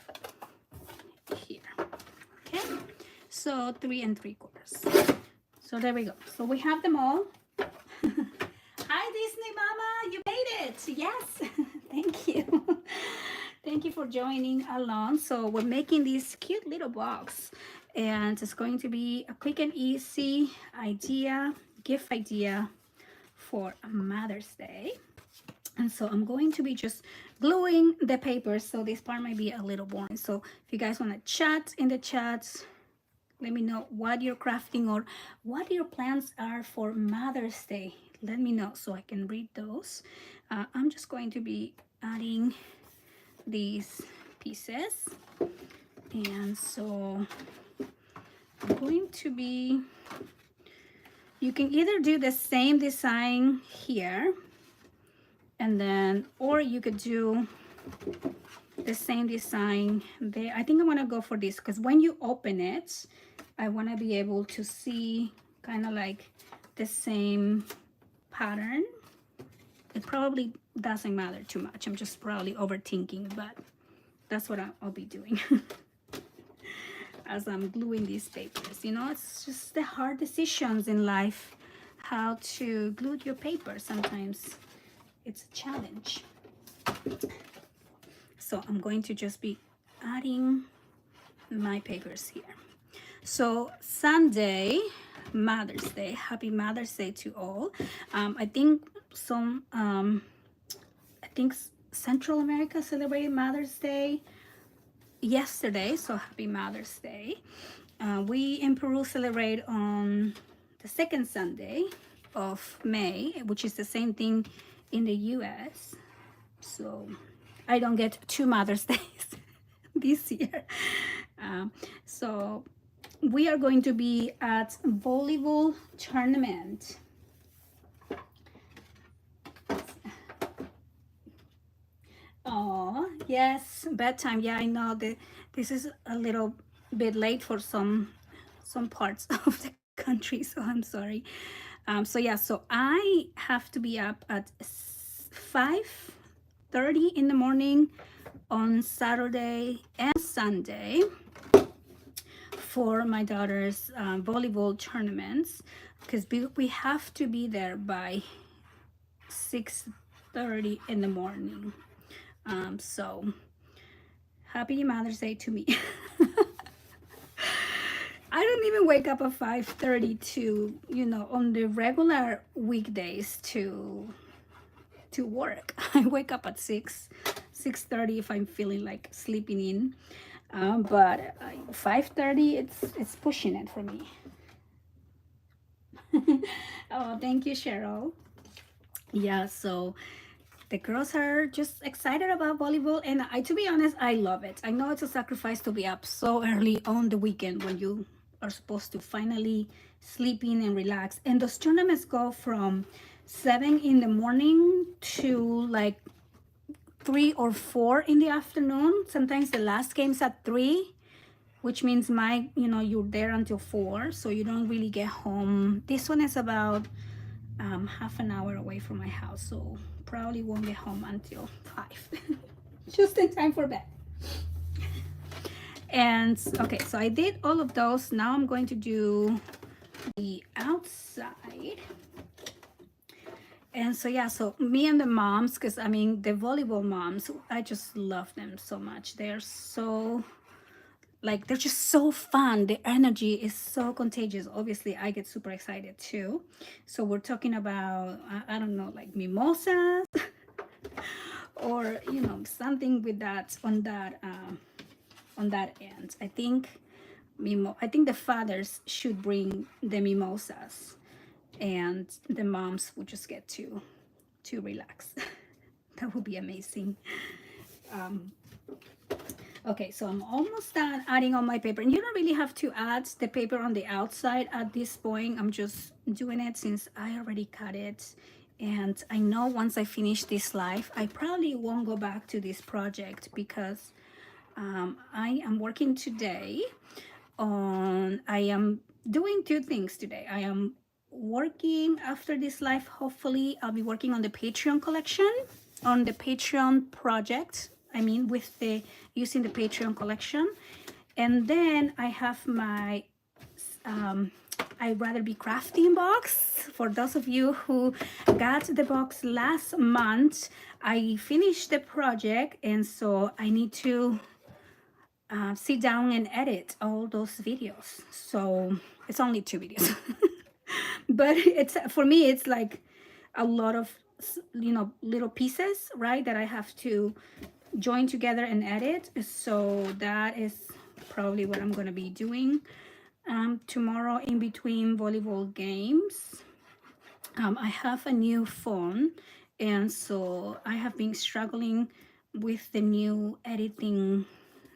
here. Okay, so 3 3/4. So there we go. So we have them all. Hi Disney Mama, you made it. Yes. Thank you. Thank you for joining along. So we're making this cute little box, and it's going to be a quick and easy gift idea for Mother's Day. And so I'm going to be just gluing the paper. So this part might be a little boring. So if you guys want to chat in the chats, let me know what you're crafting or what your plans are for Mother's Day. Let me know so I can read those. I'm just going to be adding these pieces. And so I'm going to be, you can either do the same design here and then, or you could do the same design there. I think I'm gonna go for this because when you open it, I want to be able to see kind of like the same pattern. It probably doesn't matter too much. I'm just probably overthinking, but that's what I'll be doing as I'm gluing these papers. You know, it's just the hard decisions in life, how to glue your paper. Sometimes it's a challenge. So I'm going to just be adding my papers here. So Sunday, Mother's Day. Happy Mother's Day to all. I think Central America celebrated Mother's Day yesterday, so happy Mother's Day. We in Peru celebrate on the second Sunday of May, which is the same thing in the US. So I don't get 2 Mother's Days this year. So we are going to be at volleyball tournament. Oh, yes, bedtime. Yeah, I know that this is a little bit late for some parts of the country, so I'm sorry. So yeah, so I have to be up at 5:30 in the morning on Saturday and Sunday for my daughter's volleyball tournaments, because we have to be there by 6:30 in the morning. So happy Mother's Day to me. I don't even wake up at 5:30 to, you know, on the regular weekdays to work. I wake up at 6:30 if I'm feeling like sleeping in. But 5:30, it's pushing it for me. Oh, thank you, Cheryl. Yeah, so the girls are just excited about volleyball, and to be honest, I love it. I know it's a sacrifice to be up so early on the weekend when you are supposed to finally sleep in and relax. And those tournaments go from 7 in the morning to like 3 or 4 in the afternoon. Sometimes the last game's at 3, which means you're there until 4, so you don't really get home. This one is about half an hour away from my house, so probably won't get home until 5. Just in time for bed. And okay, so I did all of those. Now I'm going to do the outside. And so yeah, so me and the moms, because I mean the volleyball moms, I just love them so much. They're so, like, they're just so fun. The energy is so contagious. Obviously I get super excited too. So we're talking about I don't know, like mimosas or something with that on that end. I think the fathers should bring the mimosas and the moms would just get to relax. That would be amazing. Okay, so I'm almost done adding on my paper, and you don't really have to add the paper on the outside at this point. I'm just doing it since I already cut it, and I know once I finish this live I probably won't go back to this project because I am working today on, I am doing 2 things today. I am working after this live, hopefully I'll be working on the Patreon collection, on the Patreon project, I mean with the using the Patreon collection. And then I have my I'd rather be crafting box. For those of you who got the box last month, I finished the project, and so I need to sit down and edit all those videos. So it's only 2 videos. But it's, for me, it's like a lot of you know, little pieces, right, that I have to join together and edit. So that is probably what I'm gonna be doing tomorrow in between volleyball games. I have a new phone, and so I have been struggling with the new editing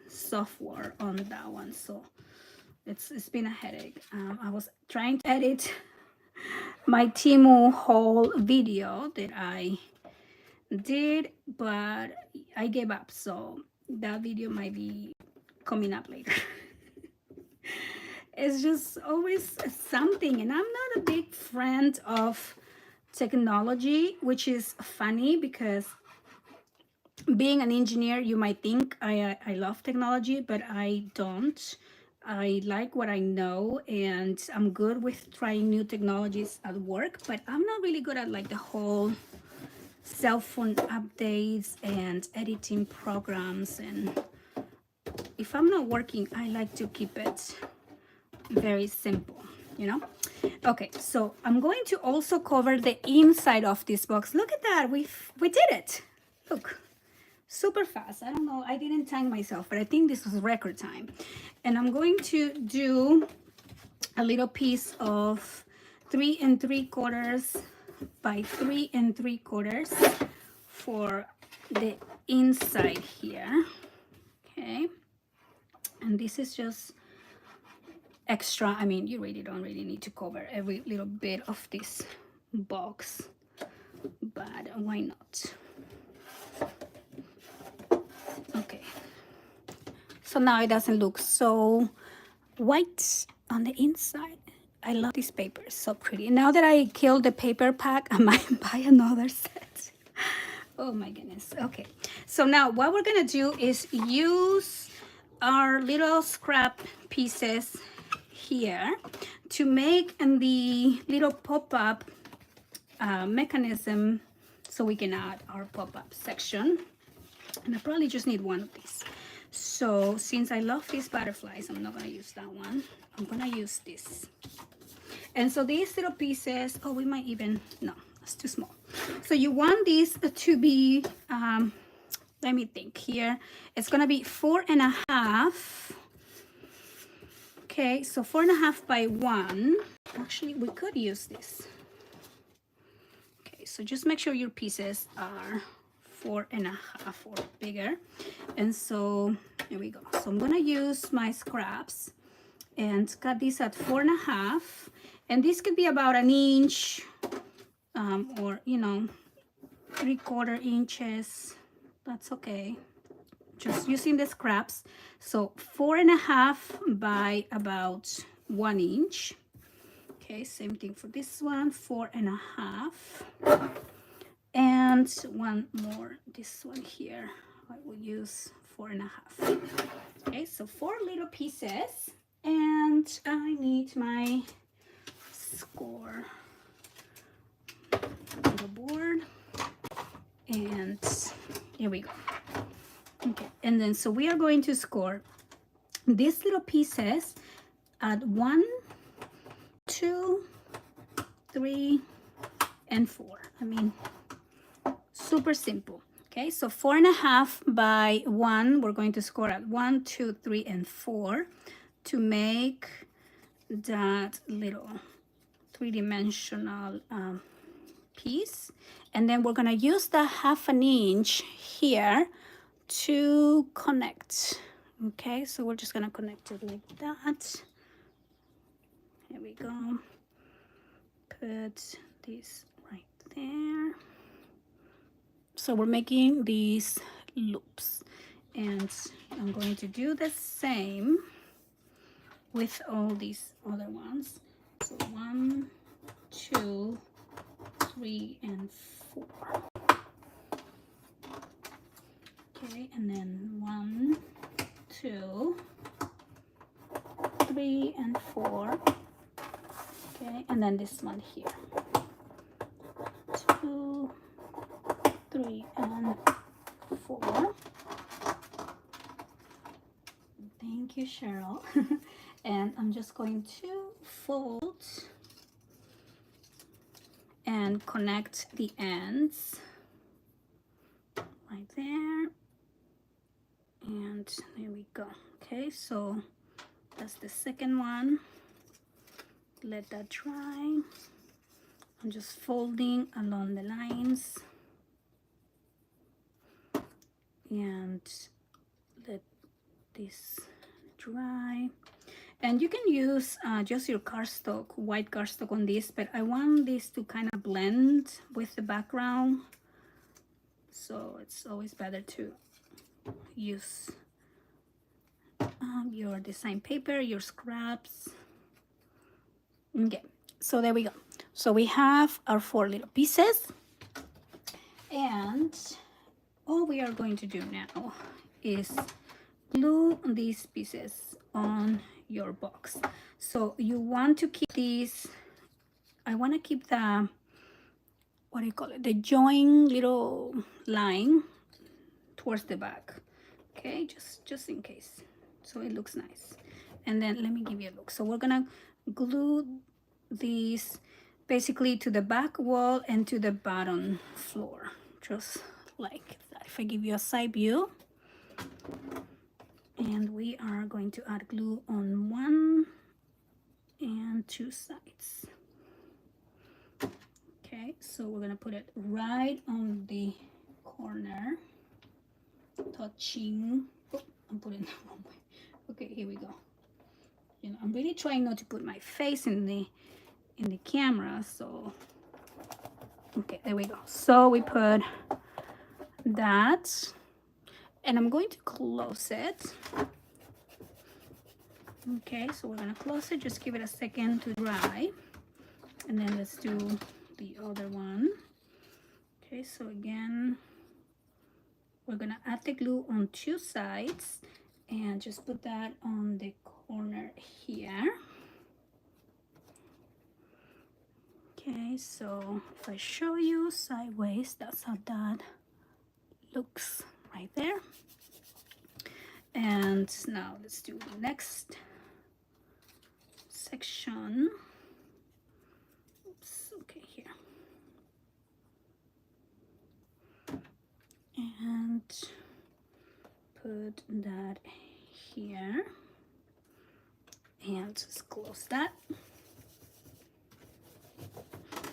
software on that one. So it's been a headache. I was trying to edit my Temu haul video that I did, but I gave up. So that video might be coming up later. It's just always something, and I'm not a big friend of technology, which is funny because being an engineer, you might think I love technology, but I don't. I like what I know, and I'm good with trying new technologies at work, but I'm not really good at like the whole cell phone updates and editing programs. And if I'm not working, I like to keep it very simple, you know. Okay, so I'm going to also cover the inside of this box. Look at that, we did it. Look, super fast. I don't know, I didn't time myself, but I think this was record time. And I'm going to do a little piece of 3 3/4 by 3 3/4 for the inside here. Okay, and this is just extra. I mean, you really don't really need to cover every little bit of this box, but why not? Okay, so now it doesn't look so white on the inside. I love this paper, it's so pretty. Now that I killed the paper pack, I might buy another set. Oh my goodness. Okay, so now what we're gonna do is use our little scrap pieces here to make the little pop-up mechanism, so we can add our pop-up section. And I probably just need one of these. So since I love these butterflies, I'm not gonna use that one. I'm gonna use this. And so these little pieces, oh, we might even, no, it's too small. So you want these to be, let me think here. It's gonna be 4 1/2. Okay, so 4 1/2 by 1. Actually, we could use this. Okay, so just make sure your pieces are 4 1/2 or bigger. And so here we go. So I'm gonna use my scraps and cut this at 4 1/2. And this could be about an inch, or, you know, 3/4 inches. That's okay. Just using the scraps. So 4 1/2 by about 1 inch. Okay, same thing for this one, 4 1/2. And one more, this one here, I will use 4 1/2. Okay, so 4 little pieces, and I need my score little board, and here we go. Okay, and then so we are going to score these little pieces at 1, 2, 3, and 4. I mean, super simple. Okay, so 4 1/2 by 1, we're going to score at 1, 2, 3, and 4 to make that little three-dimensional piece. And then we're gonna use the 1/2 inch here to connect. Okay, so we're just gonna connect it like that. Here we go. Put this right there. So we're making these loops, and I'm going to do the same with all these other ones. So 1, 2, 3, and 4. Okay, and then 1, 2, 3, and 4. Okay, and then this one here. 2, 3, and 4. Thank you, Cheryl. And I'm just going to fold and connect the ends right there. And there we go. Okay, so that's the second one. Let that dry. I'm just folding along the lines and let this dry. And you can use just your cardstock, white cardstock on this, but I want this to kind of blend with the background, so it's always better to use your design paper, your scraps. Okay, so there we go. So we have our 4 little pieces, and all we are going to do now is glue these pieces on your box. So you want to keep these, I want to keep the, what do you call it, the join little line towards the back. Okay, just in case, so it looks nice. And then let me give you a look. So we're gonna glue these basically to the back wall and to the bottom floor, just like that. If I give you a side view, and we are going to add glue on 1 and 2 sides. Okay, so we're gonna put it right on the corner, touching. Oh, I'm putting it the wrong way. Okay, here we go. You know, I'm really trying not to put my face in the camera, so okay, there we go. So we put that, and I'm going to close it. Okay, so we're gonna close it, just give it a second to dry, and then let's do the other one. Okay, so again, we're gonna add the glue on 2 sides and just put that on the corner here. Okay, so if I show you sideways, that's how that looks right there. And now let's do the next section. Oops, okay, here. And put that here. And just close that.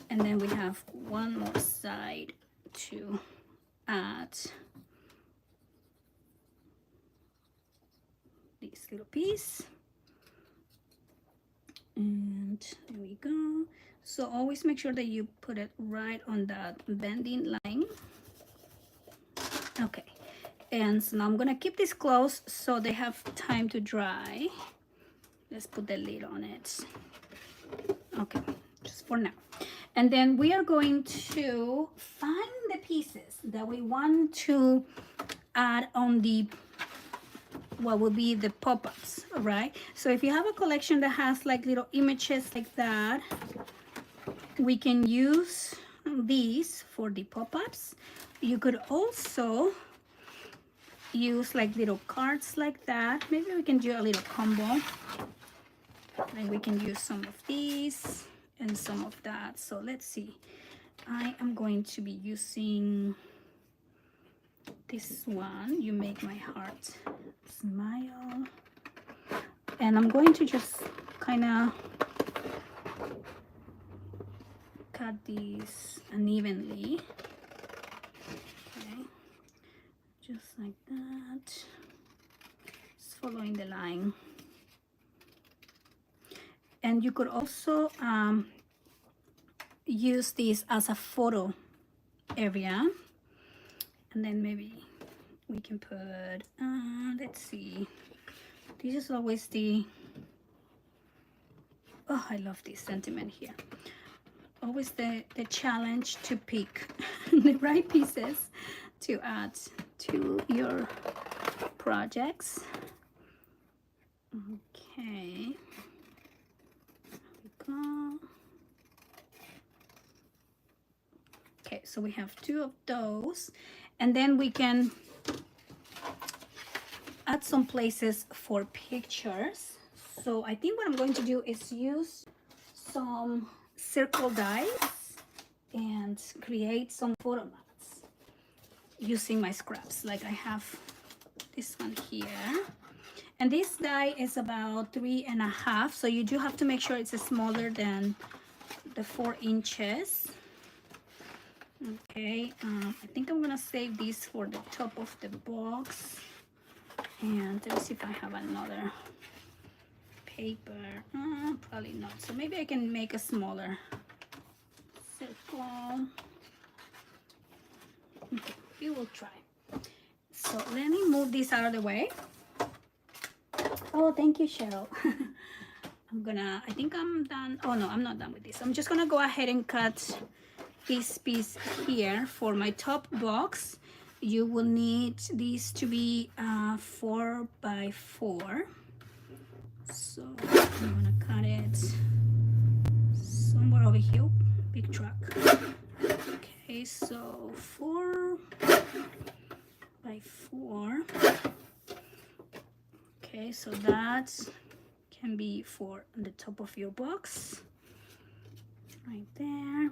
And then we have one more side to add this little piece. And there we go. So always make sure that you put it right on that bending line. Okay, and so now I'm gonna keep this closed so they have time to dry. Let's put the lid on it. Okay, just for now. And then we are going to find the pieces that we want to add on the, what will be the pop-ups, right? So if you have a collection that has like little images like that, we can use these for the pop-ups. You could also use like little cards like that. Maybe we can do a little combo. And we can use some of these and some of that. So let's see. I am going to be using this one, You Make My Heart Smile. And I'm going to just kind of cut these unevenly. Okay, just like that. Just following the line. And you could also use this as a photo area. And then maybe we can put, let's see. This is always the, oh, I love this sentiment here. Always the challenge to pick the right pieces to add to your projects. Okay. Okay, so we have 2 of those, and then we can add some places for pictures. So I think what I'm going to do is use some circle dies and create some photo mats using my scraps. Like I have this one here, and this die is about 3.5, so you do have to make sure it's smaller than the 4 inches. Okay, I think I'm gonna save this for the top of the box, and let's see if I have another paper. Probably not, so maybe I can make a smaller circle. Okay, we will try. So let me move this out of the way. Oh, thank you, Cheryl. I think I'm done. Oh no, I'm not done with this. I'm just gonna go ahead and cut this piece here for my top box. You will need these to be 4 by 4. So I'm gonna cut it somewhere over here. Big truck. Okay, so 4 by 4. Okay, so that can be for the top of your box right there.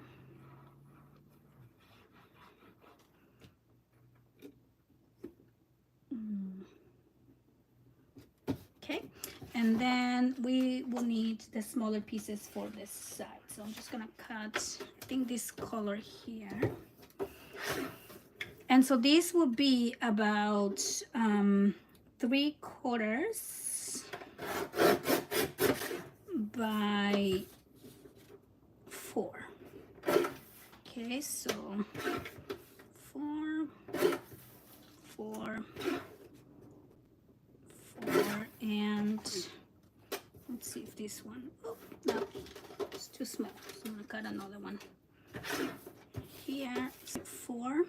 Okay, and then we will need the smaller pieces for this side. So I'm just gonna cut, I think, this color here. And so this will be about 3/4 by 4. Okay, so 4, 4, 4, and let's see if this one, oh no, it's too small, so I'm gonna cut another one here. 4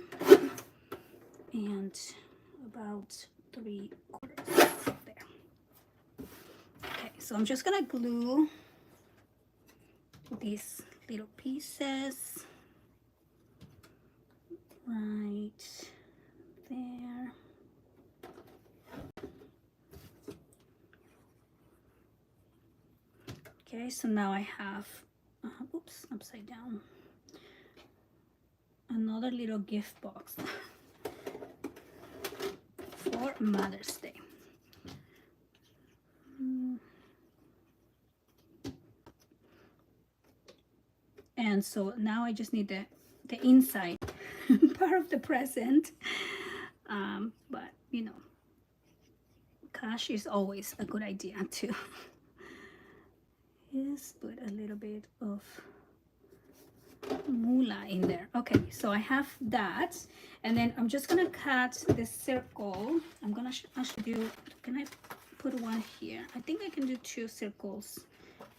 and about 3/4 there. Okay, so I'm just gonna glue these little pieces right there. Okay, so now I have, oops, upside down, another little gift box for Mother's Day. And so now I just need the inside part of the present. But you know, cash is always a good idea too. Just put a little bit of moolah in there. Okay, so I have that, and then I'm just gonna cut the circle. I'm gonna actually do, can I put one here? I think I can do 2 circles.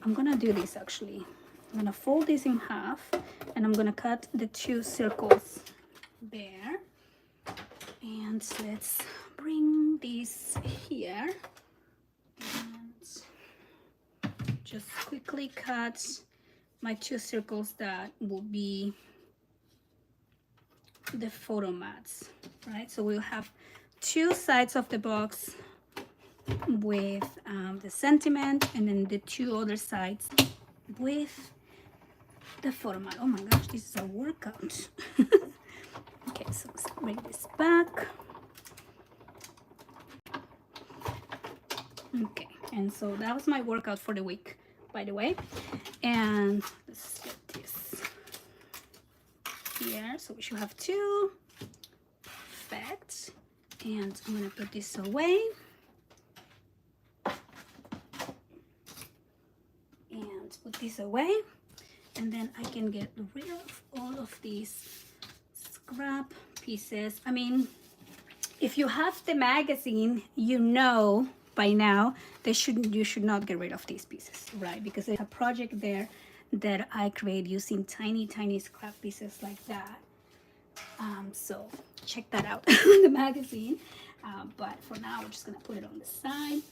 I'm gonna do this actually. I'm gonna fold this in half, and I'm gonna cut the 2 circles there. And let's bring this here and just quickly cut my 2 circles that will be the photo mats, right? So we'll have 2 sides of the box with the sentiment, and then the 2 other sides with the photo mat. Oh my gosh, this is a workout. Okay, so let's bring this back. Okay, and so that was my workout for the week, by the way. And let's get this here. So we should have 2. Perfect. And I'm gonna put this away. And put this away. And then I can get rid of all of these scrap pieces. I mean, if you have the magazine, you know by now you should not get rid of these pieces, right? Because there's a project there that I create using tiny scrap pieces like that. So check that out in the magazine. But for now, we're just gonna put it on the side.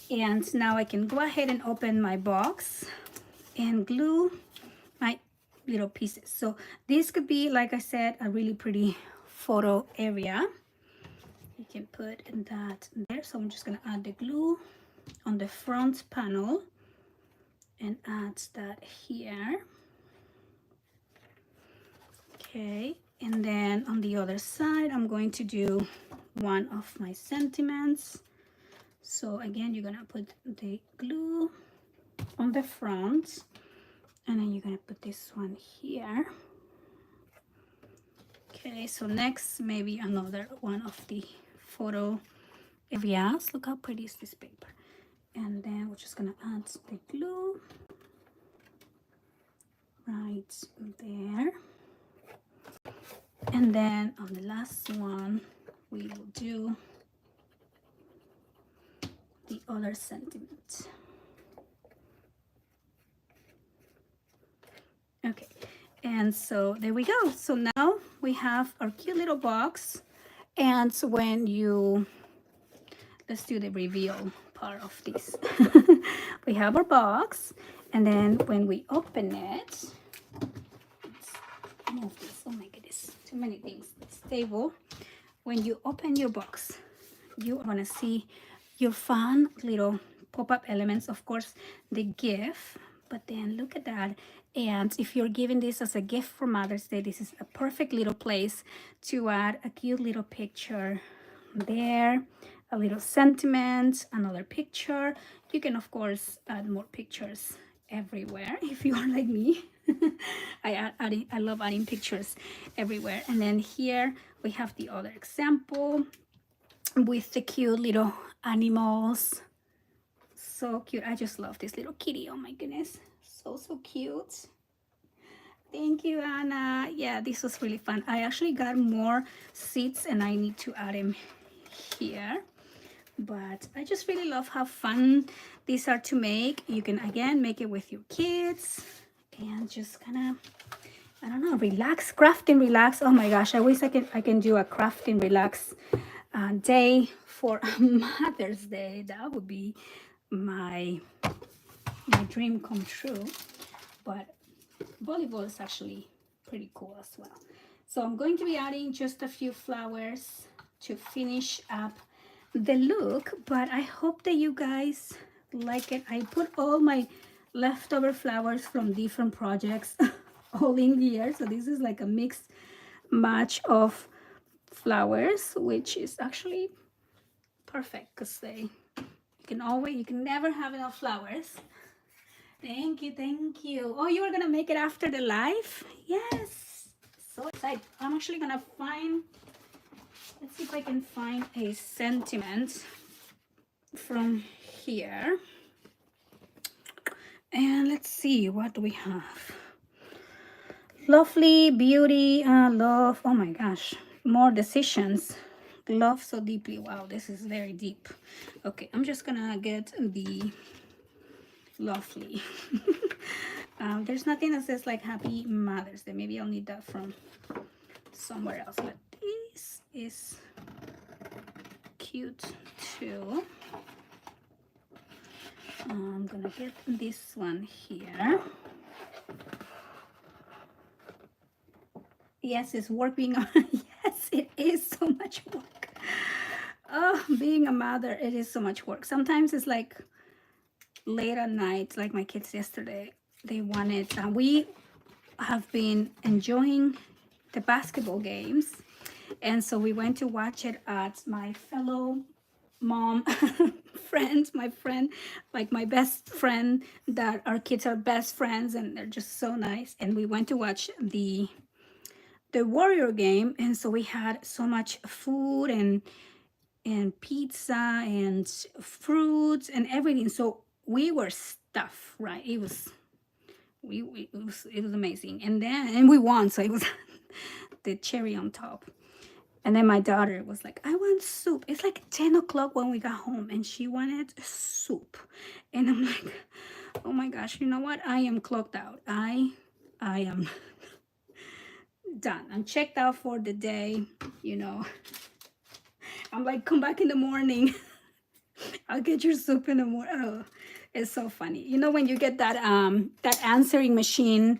And now I can go ahead and open my box and glue my little pieces. So this could be, like I said, a really pretty photo area. You can put that there. So I'm just gonna add the glue on the front panel and add that here. Okay, and then on the other side, I'm going to do one of my sentiments. So again, you're gonna put the glue on the front, and then you're gonna put this one here. Okay, so next, maybe another one of the photo areas. Look how pretty is this paper. And then we're just gonna add the glue right there. And then on the last one, we will do the other sentiment. Okay, and so there we go. So now we have our cute little box. And so when you, let's do the reveal part of this. We have our box, and then when we open it, let's move this. Oh my goodness, too many things. This table. When you open your box, you are gonna see your fun little pop-up elements, of course, the gift, but then look at that. And if you're giving this as a gift for Mother's Day, this is a perfect little place to add a cute little picture there, a little sentiment, another picture. You can, of course, add more pictures everywhere if you are like me. I love adding pictures everywhere. And then here we have the other example with the cute little animals. So cute. I just love this little kitty. Oh my goodness, so cute. Thank you, Anna. Yeah, this was really fun. I actually got more seeds and I need to add them here, but I just really love how fun these are to make. You can again make it with your kids and just kind of, I don't know, relax, craft and relax. Oh my gosh, I wish I can do a craft and relax day for Mother's Day. That would be my dream come true. But volleyball is actually pretty cool as well. So I'm going to be adding just a few flowers to finish up the look, but I hope that you guys like it. I put all my leftover flowers from different projects all in here, so this is like a mixed match of flowers, which is actually perfect because you can never have enough flowers. Thank you, thank you. Oh, you were gonna make it after the live? Yes, so excited. I'm actually gonna find, let's see if I can find a sentiment from here. And let's see, what do we have? Lovely, beauty, love. Oh my gosh, more decisions. Love so deeply. Wow, this is very deep. Okay, I'm just gonna get the lovely. There's nothing that says like Happy Mother's Day. Maybe I'll need that from somewhere else, but this is cute too. I'm gonna get this one here. Yes, it's work being a yes, it is so much work. Oh, being a mother, it is so much work. Sometimes it's like late at night, like my kids yesterday. They wanted, we have been enjoying the basketball games, and so we went to watch it at my fellow mom friends, my friend, like my best friend, that our kids are best friends and they're just so nice. And we went to watch the Warrior game, and so we had so much food and pizza and fruits and everything. So we were stuffed, right? It was it was amazing. And we won, so it was the cherry on top. And then my daughter was like, I want soup. It's like 10 o'clock when we got home and she wanted soup. And I'm like, oh my gosh, you know what? I am clocked out. I am done. I'm checked out for the day, you know. I'm like, come back in the morning. I'll get your soup in the morning. Oh, it's so funny. You know, when you get that answering machine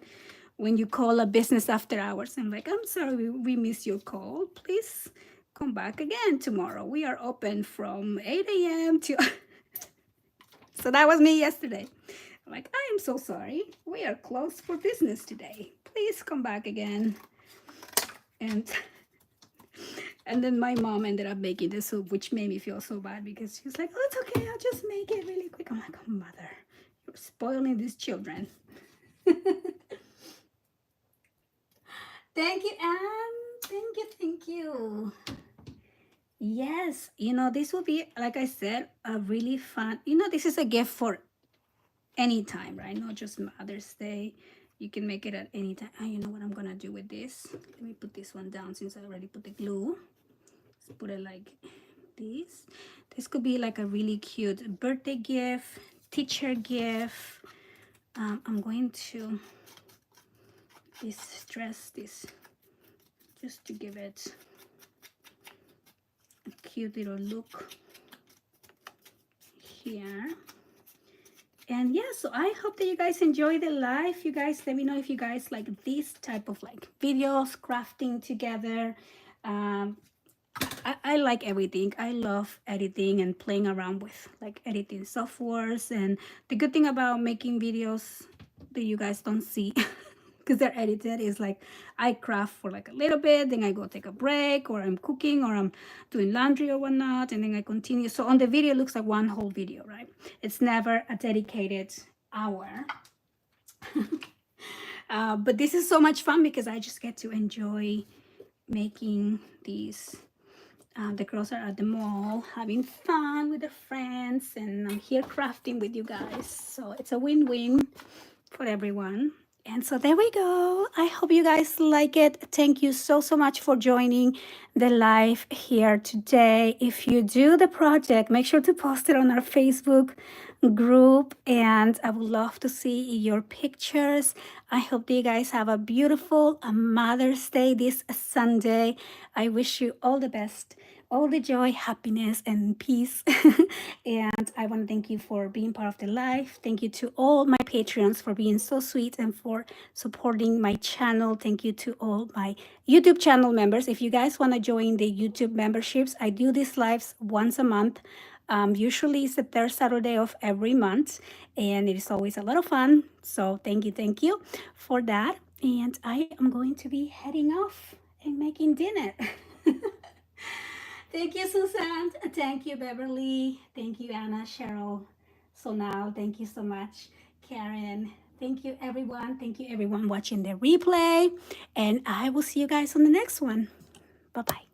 when you call a business after hours, I'm like, I'm sorry, we missed your call. Please come back again tomorrow. We are open from 8 a.m. to... So that was me yesterday. I'm like, I am so sorry. We are closed for business today. Please come back again. And and then my mom ended up making the soup, which made me feel so bad because she was like, oh, it's okay, I'll just make it really quick. I'm like, oh, mother, you're spoiling these children. Thank you, Anne. Thank you, thank you. Yes, this will be, like I said, a really fun, this is a gift for any time, right? Not just Mother's Day. You can make it at any time. You know what I'm gonna do with this? Let me put this one down since I already put the glue. Let's put it like this. This could be like a really cute birthday gift, teacher gift. I'm going to distress this just to give it a cute little look here. And yeah, so I hope that you guys enjoy the live. You guys let me know if you guys like this type of like videos, crafting together. I like everything. I love editing and playing around with like editing softwares. And the good thing about making videos that you guys don't see because they're edited is like I craft for like a little bit, then I go take a break, or I'm cooking, or I'm doing laundry or whatnot, and then I continue. So on the video, it looks like one whole video, right? It's never a dedicated hour. But this is so much fun because I just get to enjoy making these. The girls are at the mall having fun with their friends, and I'm here crafting with you guys. So it's a win-win for everyone. And so there we go. I hope you guys like it. Thank you so much for joining the live here today. If you do the project, make sure to post it on our Facebook group, and I would love to see your pictures. I hope that you guys have a beautiful Mother's Day this Sunday. I wish you all the best, all the joy, happiness, and peace. And I want to thank you for being part of the live. Thank you to all my Patreons for being so sweet and for supporting my channel. Thank you to all my YouTube channel members. If you guys want to join the YouTube memberships, I do these lives once a month. Usually it's the third Saturday of every month, and it is always a lot of fun. So thank you for that. And I am going to be heading off and making dinner. Thank you, Susan. Thank you, Beverly. Thank you, Anna, Cheryl. So now, thank you so much, Karen. Thank you, everyone. Thank you, everyone watching the replay. And I will see you guys on the next one. Bye-bye.